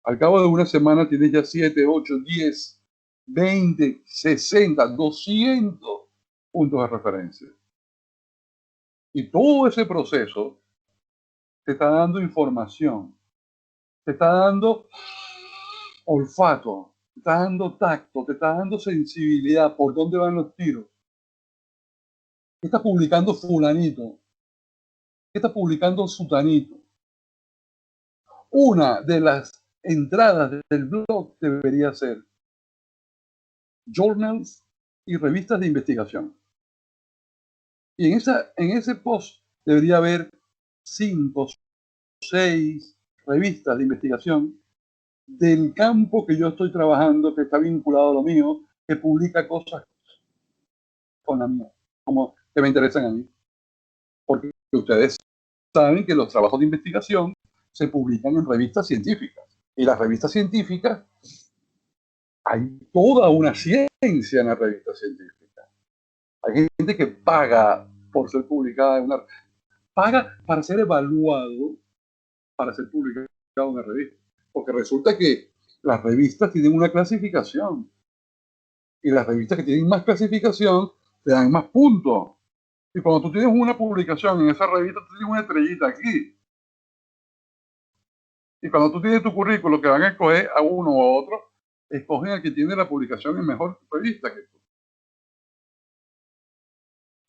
[SPEAKER 1] al cabo de una semana tienes ya 7, 8, 10, 20, 60, 200 puntos de referencia. Y todo ese proceso te está dando información, te está dando olfato, te está dando tacto, te está dando sensibilidad por dónde van los tiros. ¿Qué está publicando fulanito? ¿Qué está publicando sutanito? Una de las entradas del blog debería ser journals y revistas de investigación. Y en ese post debería haber 5, 6 revistas de investigación del campo que yo estoy trabajando, que está vinculado a lo mío, que publica cosas con la mía, como que me interesan a mí. Porque ustedes saben que los trabajos de investigación se publican en revistas científicas. Y las revistas científicas, hay toda una ciencia en la revista científica. Hay gente que paga por ser publicada en una... paga para ser evaluado para ser publicado en una revista. Porque resulta que las revistas tienen una clasificación y las revistas que tienen más clasificación te dan más puntos. Y cuando tú tienes una publicación en esa revista, tú tienes una estrellita aquí. Y cuando tú tienes tu currículo que van a escoger a uno o a otro, escogen al que tiene la publicación en mejor revista que tú.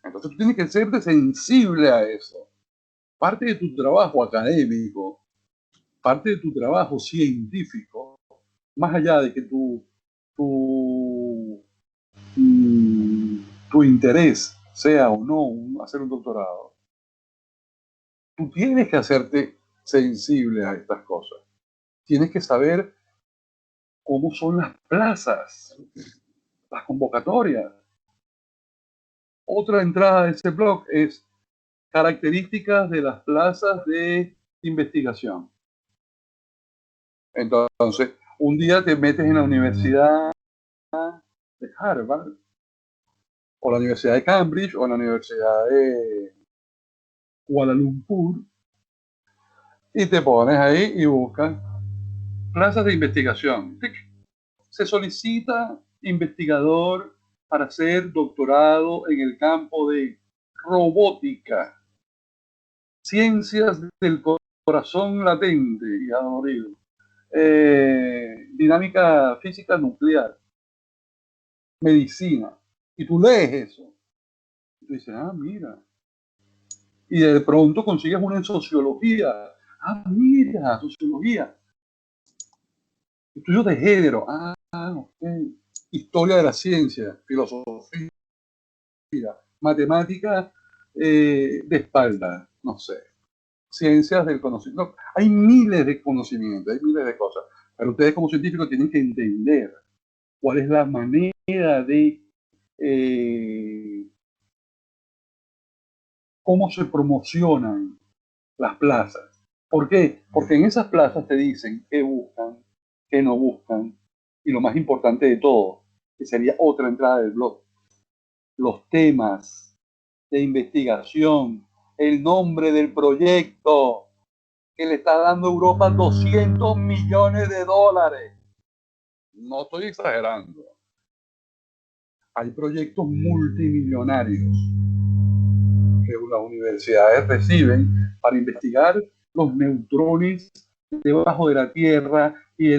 [SPEAKER 1] Entonces tú tienes que serte sensible a eso. Parte de tu trabajo académico, parte de tu trabajo científico, más allá de que tu interés sea o no hacer un doctorado, tú tienes que hacerte sensible a estas cosas. Tienes que saber cómo son las plazas, las convocatorias. Otra entrada de ese blog es características de las plazas de investigación. Entonces, un día te metes en la Universidad de Harvard, o la Universidad de Cambridge, o la Universidad de Kuala Lumpur, y te pones ahí y buscas plazas de investigación. Se solicita investigador para hacer doctorado en el campo de robótica, ciencias del corazón latente y adolorido, dinámica física nuclear, medicina. Y tú lees eso. Y tú dices, ah, mira. Y de pronto consigues una en sociología. Ah, mira, sociología. Estudios de género. Ah, ok. Historia de la ciencia, filosofía, matemática de espalda, no sé. Ciencias del conocimiento. No, hay miles de conocimientos, hay miles de cosas. Pero ustedes como científicos tienen que entender cuál es la manera de cómo se promocionan las plazas. ¿Por qué? Porque en esas plazas te dicen qué buscan, qué no buscan, y lo más importante de todo, que sería otra entrada del blog, los temas de investigación, el nombre del proyecto que le está dando a Europa 200 millones de dólares. No estoy exagerando. Hay proyectos multimillonarios que las universidades reciben para investigar los neutrones debajo de la Tierra y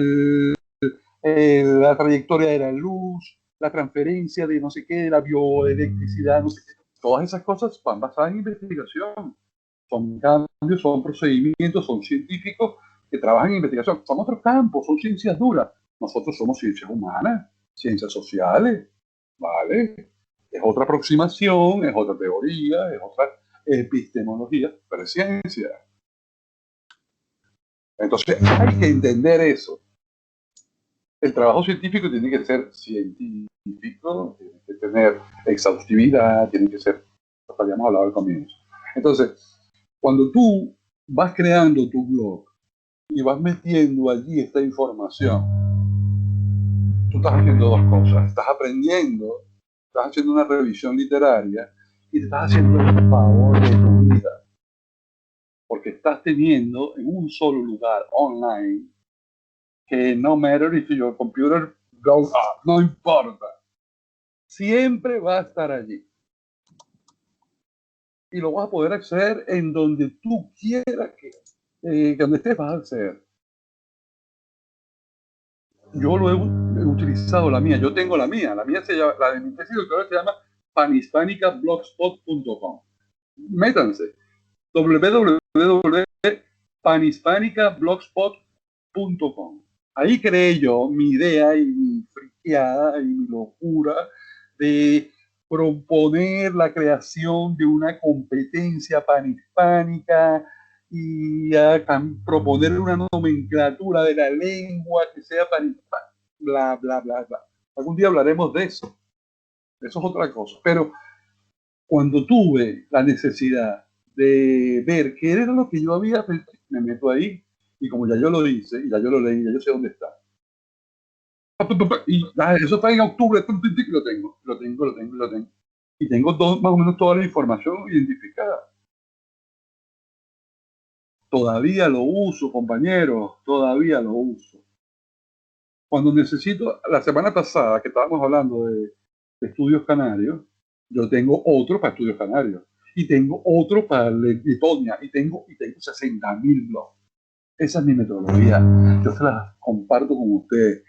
[SPEAKER 1] la trayectoria de la luz, la transferencia de no sé qué, de la bioelectricidad, no sé qué. Todas esas cosas van basadas en investigación. Son cambios, son procedimientos, son científicos que trabajan en investigación. Son otros campos, son ciencias duras. Nosotros somos ciencias humanas, ciencias sociales, ¿vale? Es otra aproximación, es otra teoría, es otra epistemología, pero es ciencia. Entonces hay que entender eso. El trabajo científico tiene que ser científico, tiene que tener exhaustividad, tiene que ser lo que habíamos hablado al comienzo. Entonces, cuando tú vas creando tu blog y vas metiendo allí esta información, tú estás haciendo dos cosas. Estás aprendiendo, estás haciendo una revisión literaria y te estás haciendo el favor de tu vida. Porque estás teniendo en un solo lugar online que no matter if your computer goes up, no importa. Siempre va a estar allí. Y lo vas a poder acceder en donde tú quieras que donde estés vas a acceder. Yo lo he utilizado la mía, yo tengo la mía se llama, la de mi tesis doctoral se llama panhispanicablogspot.com. Métanse, www.panhispanicablogspot.com. Ahí creé yo mi idea y mi friqueada y mi locura de proponer la creación de una competencia panhispánica y proponer una nomenclatura de la lengua que sea panhispánica, bla, bla, bla, bla. Algún día hablaremos de eso. Eso es otra cosa. Pero cuando tuve la necesidad de ver qué era lo que yo había pensado, me meto ahí y como ya yo lo hice, y ya yo lo leí, ya yo sé dónde está. Y eso está en octubre, lo tengo. Y tengo más o menos toda la información identificada. Todavía lo uso, compañeros, todavía lo uso. Cuando necesito, la semana pasada que estábamos hablando de estudios canarios, yo tengo otro para estudios canarios y tengo otro para Letonia y tengo 60.000 blogs. Esa es mi metodología. Yo se las comparto con ustedes.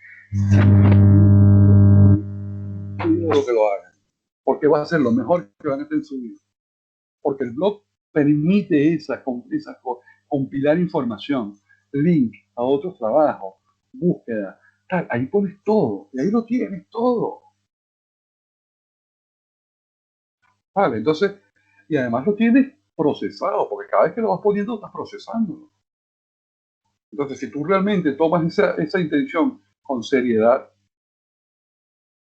[SPEAKER 1] Lo que lo hagan, porque va a ser lo mejor que van a hacer en su vida. Porque el blog permite compilar información, link a otros trabajos, búsqueda, tal. Ahí pones todo, y ahí lo tienes todo. Vale, entonces, y además lo tienes procesado, porque cada vez que lo vas poniendo, estás procesándolo. Entonces, si tú realmente tomas esa intención con seriedad,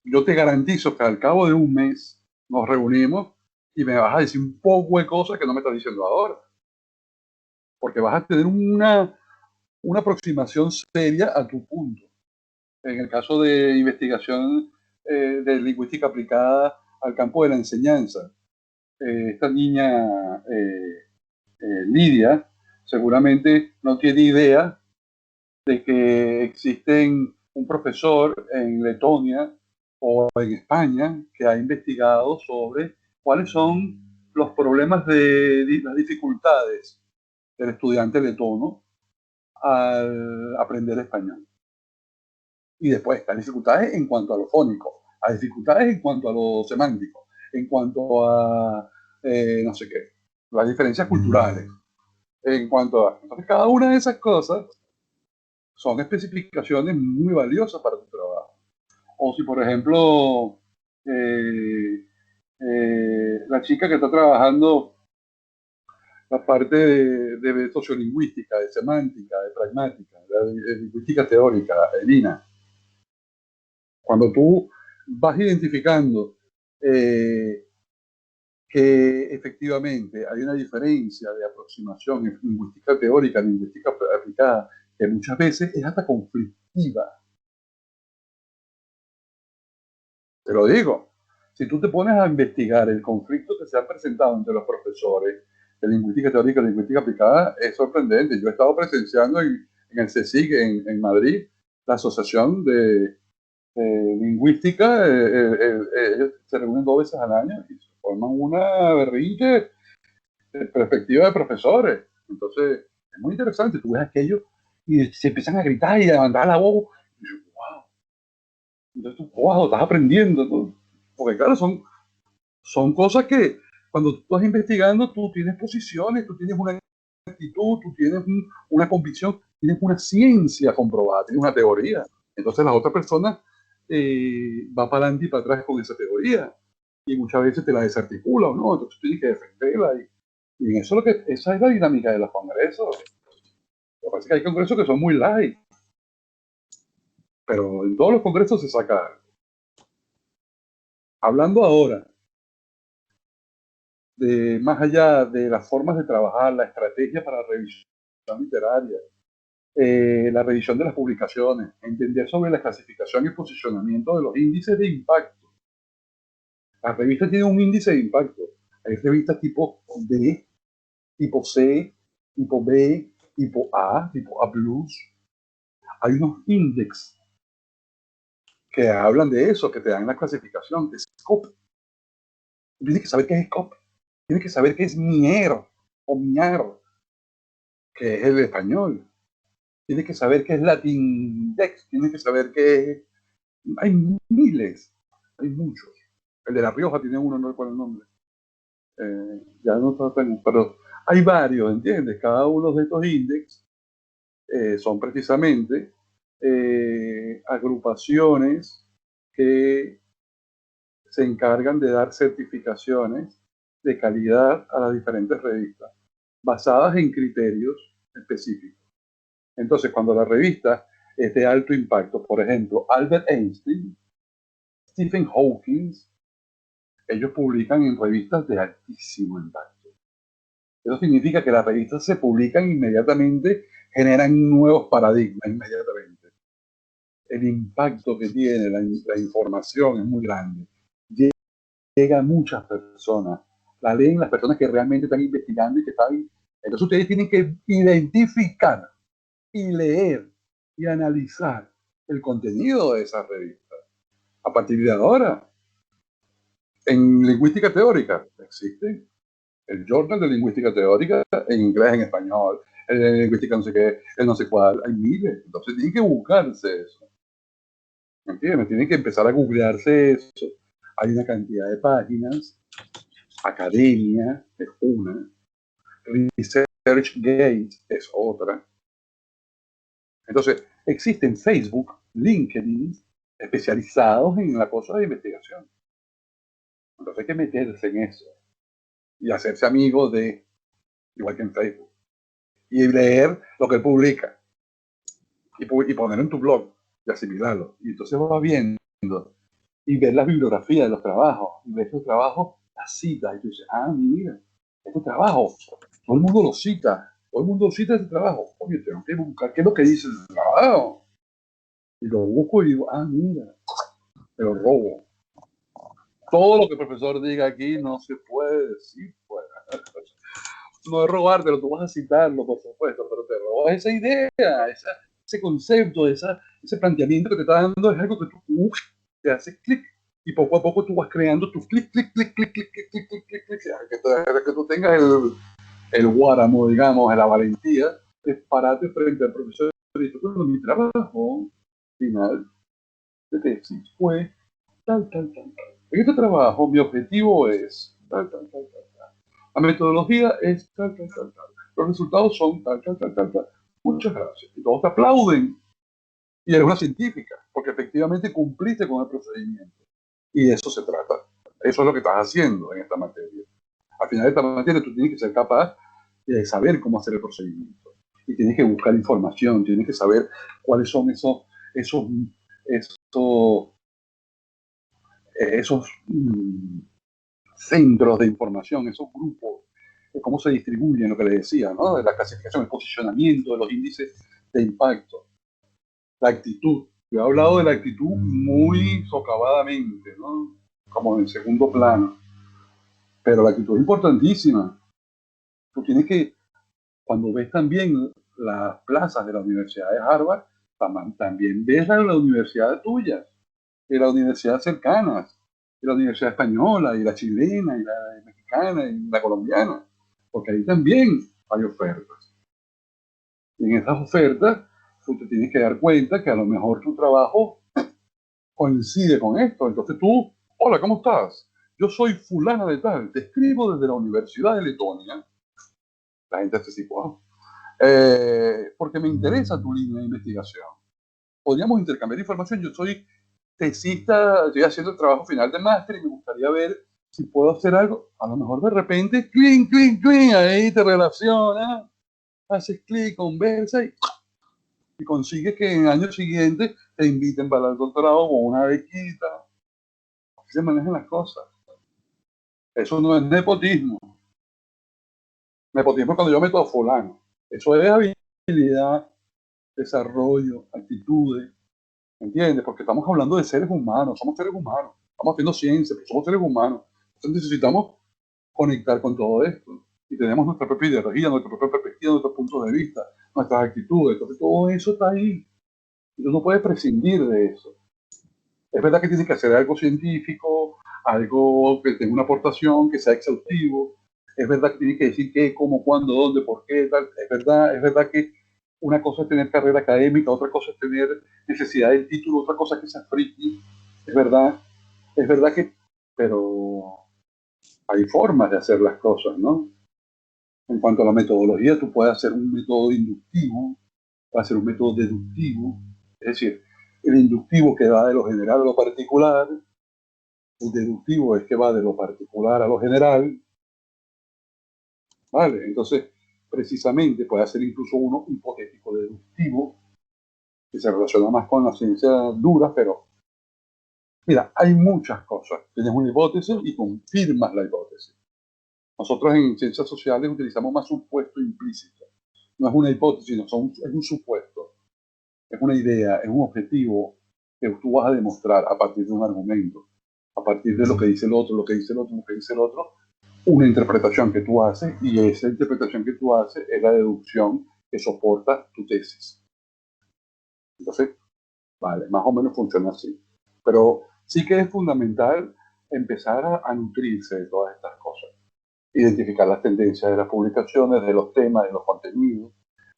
[SPEAKER 1] yo te garantizo que al cabo de un mes nos reunimos y me vas a decir un poco de cosas que no me estás diciendo ahora. Porque vas a tener una aproximación seria a tu punto. En el caso de investigación de lingüística aplicada al campo de la enseñanza, esta niña Lidia seguramente no tiene idea de que existen un profesor en Letonia o en España que ha investigado sobre cuáles son los problemas las dificultades del estudiante letono al aprender español. Y después, las dificultades en cuanto a lo fónico, las dificultades en cuanto a lo semántico, en cuanto a no sé qué, las diferencias culturales, en cuanto a... Entonces, cada una de esas cosas son especificaciones muy valiosas para tu trabajo. O si, por ejemplo, la chica que está trabajando la parte de sociolingüística, de semántica, de pragmática, de lingüística teórica, Elina, cuando tú vas identificando que efectivamente hay una diferencia de aproximación en lingüística teórica, lingüística aplicada, que muchas veces es hasta conflictiva. Te lo digo, si tú te pones a investigar el conflicto que se ha presentado entre los profesores de lingüística teórica y lingüística aplicada, es sorprendente. Yo he estado presenciando en el CSIC en Madrid, la Asociación de Lingüística, ellos se reúnen 2 veces al año y se forman una berrinche de perspectiva de profesores. Entonces, es muy interesante. Tú ves aquello y se empiezan a gritar y a levantar la voz. Y yo, wow. Entonces tú, wow, estás aprendiendo, ¿no? Porque claro, son cosas que cuando tú estás investigando, tú tienes posiciones, tú tienes una actitud, tú tienes una convicción, tienes una ciencia comprobada, tienes una teoría. Entonces la otra persona va para adelante y para atrás con esa teoría. Y muchas veces te la desarticula, ¿no? Entonces tú tienes que defenderla. Y en eso esa es la dinámica de los congresos. Lo que pasa es que hay congresos que son muy light. Pero en todos los congresos se saca algo. Hablando ahora de más allá de las formas de trabajar, la estrategia para la revisión literaria, la revisión de las publicaciones, entender sobre la clasificación y posicionamiento de los índices de impacto. Las revistas tienen un índice de impacto. Hay revistas tipo D, tipo C, tipo B, tipo A, tipo A+. Hay unos índices que hablan de eso, que te dan la clasificación de SCOP. Tienes que saber qué es SCOP. Tienes que saber qué es MIER o MIAR, que es el español. Tienes que saber qué es Latindex. Tienes que saber qué es... Hay miles, hay muchos. El de La Rioja tiene uno, no recuerdo el nombre. Ya no tengo, pero hay varios, ¿entiendes? Cada uno de estos índices son precisamente agrupaciones que se encargan de dar certificaciones de calidad a las diferentes revistas, basadas en criterios específicos. Entonces, cuando la revista es de alto impacto, por ejemplo, Albert Einstein, Stephen Hawking, ellos publican en revistas de altísimo impacto. Eso significa que las revistas se publican inmediatamente, generan nuevos paradigmas inmediatamente. El impacto que tiene la información es muy grande. Llega a muchas personas. La leen las personas que realmente están investigando y que están Entonces ustedes tienen que identificar y leer y analizar el contenido de esa revista. A partir de ahora, en lingüística teórica existe el Journal de Lingüística Teórica en inglés, en español, en lingüística no sé qué, en no sé cuál, hay miles. Entonces tienen que buscarse eso. ¿Me entiendes? Tienen que empezar a googlearse eso. Hay una cantidad de páginas. Academia es una. ResearchGate es otra. Entonces, existen Facebook, LinkedIn, especializados en la cosa de investigación. Entonces hay que meterse en eso y hacerse amigo de, igual que en Facebook, y leer lo que él publica y ponerlo en tu blog y asimilarlo. Y entonces vas viendo y ver la bibliografía de los trabajos, y ver los trabajos, las citas, y tú dices, ah, mira, este trabajo, todo el mundo lo cita, todo el mundo cita ese trabajo. Oye, tengo que buscar qué es lo que dice el trabajo. Y lo busco y digo, ah, mira, te lo robo. Todo lo que el profesor diga aquí no se puede decir fuera. No es robártelo, tú vas a citarlo, por supuesto, pero te robas esa idea, ese concepto, ese planteamiento que te está dando es algo que tú te hace clic y poco a poco tú vas creando tu clic, clic, clic, clic, clic, clic, clic, clic, clic, clic, que tú tengas el guáramo, digamos, la valentía de pararte frente al profesor y decir, bueno, mi trabajo final de tesis fue tal, tal, tal, tal. En este trabajo mi objetivo es tal, tal, tal, tal, tal. La metodología es tal, tal, tal, tal. Los resultados son tal, tal, tal, tal, tal. Muchas gracias. Y todos te aplauden. Y eres una científica, porque efectivamente cumpliste con el procedimiento. Y de eso se trata. Eso es lo que estás haciendo en esta materia. Al final de esta materia tú tienes que ser capaz de saber cómo hacer el procedimiento. Y tienes que buscar información, tienes que saber cuáles son esos centros de información, esos grupos, cómo se distribuyen, lo que le decía, ¿no? De la clasificación, el posicionamiento de los índices de impacto, la actitud. Yo he hablado de la actitud muy socavadamente, ¿no? Como en segundo plano, pero la actitud es importantísima. Tú tienes que, cuando ves también las plazas de la Universidad de Harvard, también ves la universidad tuya, de las universidades cercanas, de la Universidad Española, y la chilena, y la mexicana, y la colombiana, porque ahí también hay ofertas. Y en esas ofertas, tú te tienes que dar cuenta que a lo mejor tu trabajo coincide con esto. Entonces tú, hola, ¿cómo estás? Yo soy fulana de tal, te escribo desde la Universidad de Letonia. La gente hace así, wow. Porque me interesa tu línea de investigación. Podríamos intercambiar información. Yo soy tesista, estoy haciendo el trabajo final de máster y me gustaría ver si puedo hacer algo. A lo mejor de repente, clink, clink, clink, ahí te relaciona, haces clic, conversa y consigues que en el año siguiente te inviten para el doctorado con una bequita. Así se manejan las cosas. Eso no es nepotismo. Nepotismo es cuando yo meto a fulano. Eso es habilidad, desarrollo, actitudes. ¿Entiendes? Porque estamos hablando de seres humanos, somos seres humanos, estamos haciendo ciencia, pero somos seres humanos. Entonces necesitamos conectar con todo esto. Y tenemos nuestra propia ideología, nuestra propia perspectiva, nuestros puntos de vista, nuestras actitudes. Entonces todo eso está ahí. Y tú no puedes prescindir de eso. Es verdad que tienes que hacer algo científico, algo que tenga una aportación, que sea exhaustivo. Es verdad que tienes que decir qué, cómo, cuándo, dónde, por qué, tal. Es verdad que una cosa es tener carrera académica, otra cosa es tener necesidad del título, otra cosa es que seas friki. Es verdad que, pero hay formas de hacer las cosas, ¿no? En cuanto a la metodología, tú puedes hacer un método inductivo, puedes hacer un método deductivo, es decir, el inductivo que va de lo general a lo particular, el deductivo es que va de lo particular a lo general, ¿vale? Entonces, precisamente puede hacer incluso uno hipotético deductivo, que se relaciona más con la ciencia dura, pero mira, hay muchas cosas. Tienes una hipótesis y confirmas la hipótesis. Nosotros en ciencias sociales utilizamos más supuesto implícito. No es una hipótesis, es un supuesto, es una idea, es un objetivo que tú vas a demostrar a partir de un argumento, a partir de lo que dice el otro, lo que dice el otro, lo que dice el otro, una interpretación que tú haces y esa interpretación que tú haces es la deducción que soporta tu tesis. Entonces, vale, más o menos funciona así. Pero sí que es fundamental empezar a nutrirse de todas estas cosas. Identificar las tendencias de las publicaciones, de los temas, de los contenidos,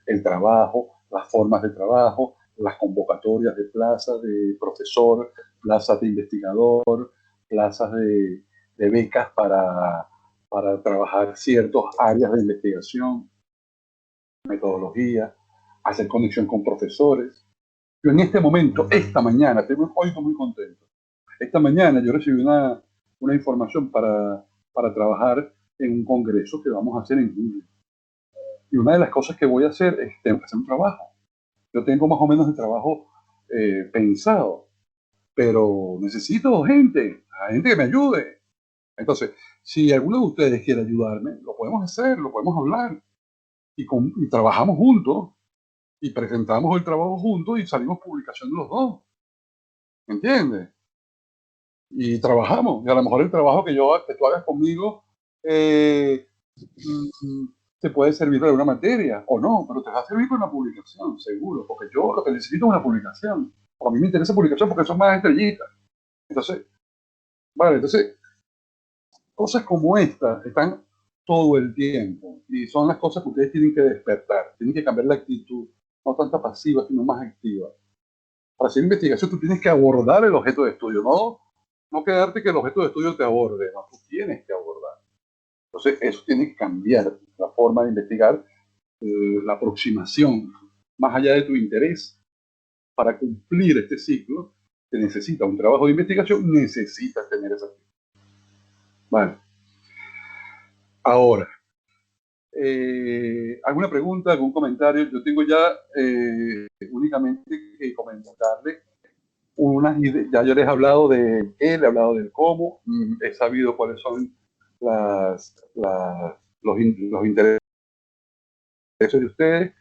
[SPEAKER 1] el trabajo, las formas de trabajo, las convocatorias de plazas de profesor, plazas de investigador, plazas de becas para trabajar ciertas áreas de investigación, metodología, hacer conexión con profesores. Yo en este momento, esta mañana, hoy estoy muy contento. Esta mañana yo recibí una información para trabajar en un congreso que vamos a hacer en junio. Y una de las cosas que voy a hacer es tengo que hacer un trabajo. Yo tengo más o menos el trabajo pensado, pero necesito gente que me ayude. Entonces, si alguno de ustedes quiere ayudarme, lo podemos hacer, lo podemos hablar y trabajamos juntos y presentamos el trabajo juntos y salimos publicación los dos. ¿Entiendes? Y trabajamos. Y a lo mejor el trabajo que tú hagas conmigo te puede servir para una materia o no, pero te va a servir para una publicación, seguro, porque yo lo que necesito es una publicación. O a mí me interesa publicación porque son más estrellitas. Entonces, vale, entonces, cosas como estas están todo el tiempo y son las cosas que ustedes tienen que despertar, tienen que cambiar la actitud, no tanta pasiva, sino más activa. Para hacer investigación tú tienes que abordar el objeto de estudio, no quedarte que el objeto de estudio te aborde, no, tú tienes que abordar. Entonces, eso tiene que cambiar la forma de investigar, la aproximación, más allá de tu interés. Para cumplir este ciclo, que necesita un trabajo de investigación, necesitas tener esa actitud. Vale. Ahora, ¿alguna pregunta, algún comentario? Yo tengo ya únicamente que comentarle unas ideas. Ya yo les he hablado de qué, le he hablado del cómo, he sabido cuáles son los intereses de ustedes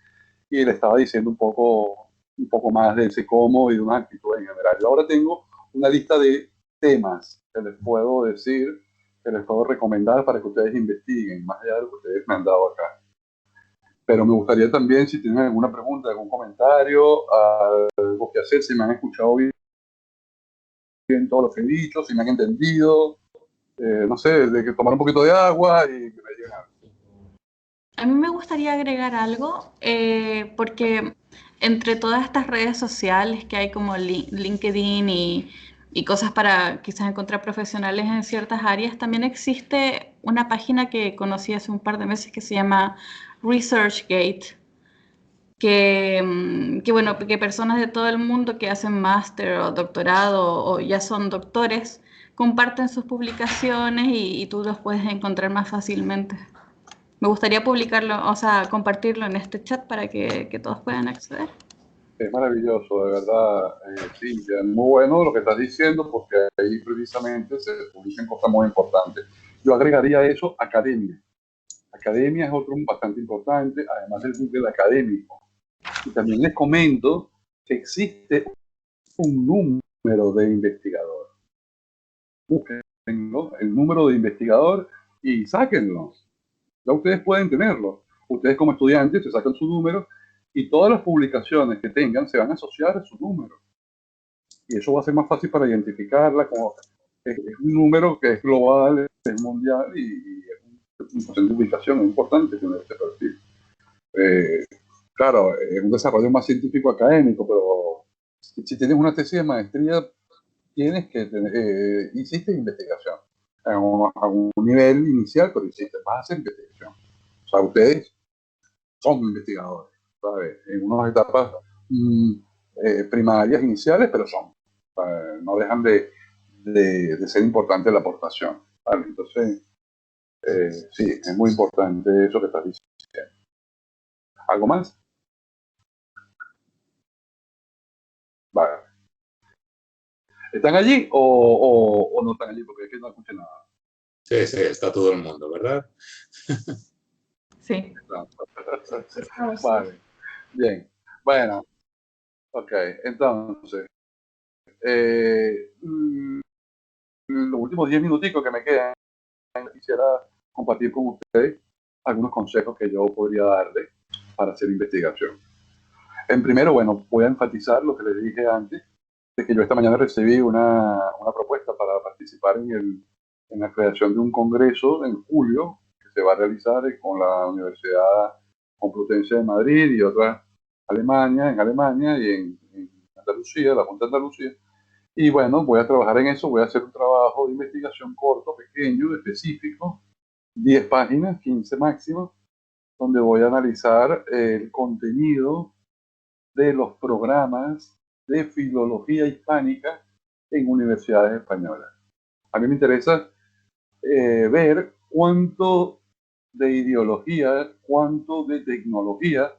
[SPEAKER 1] y le estaba diciendo un poco más de ese cómo y de una actitud en general. Yo ahora tengo una lista de temas que les puedo decir, que les puedo recomendar para que ustedes investiguen, más allá de lo que ustedes me han dado acá. Pero me gustaría también, si tienen alguna pregunta, algún comentario, algo que hacer, si me han escuchado bien todo lo que he dicho, si me han entendido, no sé, de que tomar un poquito de agua y que me digan algo.
[SPEAKER 6] A mí me gustaría agregar algo, porque entre todas estas redes sociales que hay como LinkedIn y cosas para quizás encontrar profesionales en ciertas áreas, también existe una página que conocí hace un par de meses que se llama ResearchGate, que personas de todo el mundo que hacen máster o doctorado o ya son doctores comparten sus publicaciones y tú los puedes encontrar más fácilmente. Me gustaría publicarlo, o sea, compartirlo en este chat para que todos puedan acceder.
[SPEAKER 1] Es maravilloso, de verdad, Cintia. Muy bueno lo que estás diciendo, porque ahí precisamente se publican cosas muy importantes. Yo agregaría a eso academia. Academia es otro bastante importante, además del Google académico. Y también les comento que existe un número de investigador. Búsquenlo, el número de investigador y sáquenlo. Ya ustedes pueden tenerlo. Ustedes como estudiantes se sacan su número y todas las publicaciones que tengan se van a asociar a su número. Y eso va a ser más fácil para identificarla, como es un número que es global, es mundial y es un porcentaje de ubicación, es importante tener este perfil. Claro, es un desarrollo más científico académico, pero si tienes una tesis de maestría, tienes que tener, hiciste investigación a un nivel inicial, pero vas a hacer investigación. O sea, ustedes son investigadores, ¿sabes? En unas etapas primarias, iniciales, pero son. No dejan de ser importante la aportación. ¿Vale? Entonces, sí, es muy importante eso que estás diciendo. ¿Algo más? Vale. ¿Están allí o no están allí? Porque es que no escuché nada.
[SPEAKER 2] Sí, sí, está todo el mundo, ¿verdad?
[SPEAKER 6] Sí.
[SPEAKER 1] Vale, bien. Bueno, ok. Entonces, los últimos 10 minuticos que me quedan, quisiera compartir con ustedes algunos consejos que yo podría darle para hacer investigación. En primero, bueno, voy a enfatizar lo que les dije antes, de que yo esta mañana recibí una propuesta para participar en la creación de un congreso en julio que se va a realizar con la Universidad Complutense de Madrid y otra en Alemania y en Andalucía, la Junta de Andalucía. Y bueno, voy a trabajar en eso, voy a hacer un trabajo de investigación corto, pequeño, específico, 10 páginas, 15 máximo, donde voy a analizar el contenido de los programas de filología hispánica en universidades españolas. A mí me interesa ver cuánto de ideología, cuánto de tecnología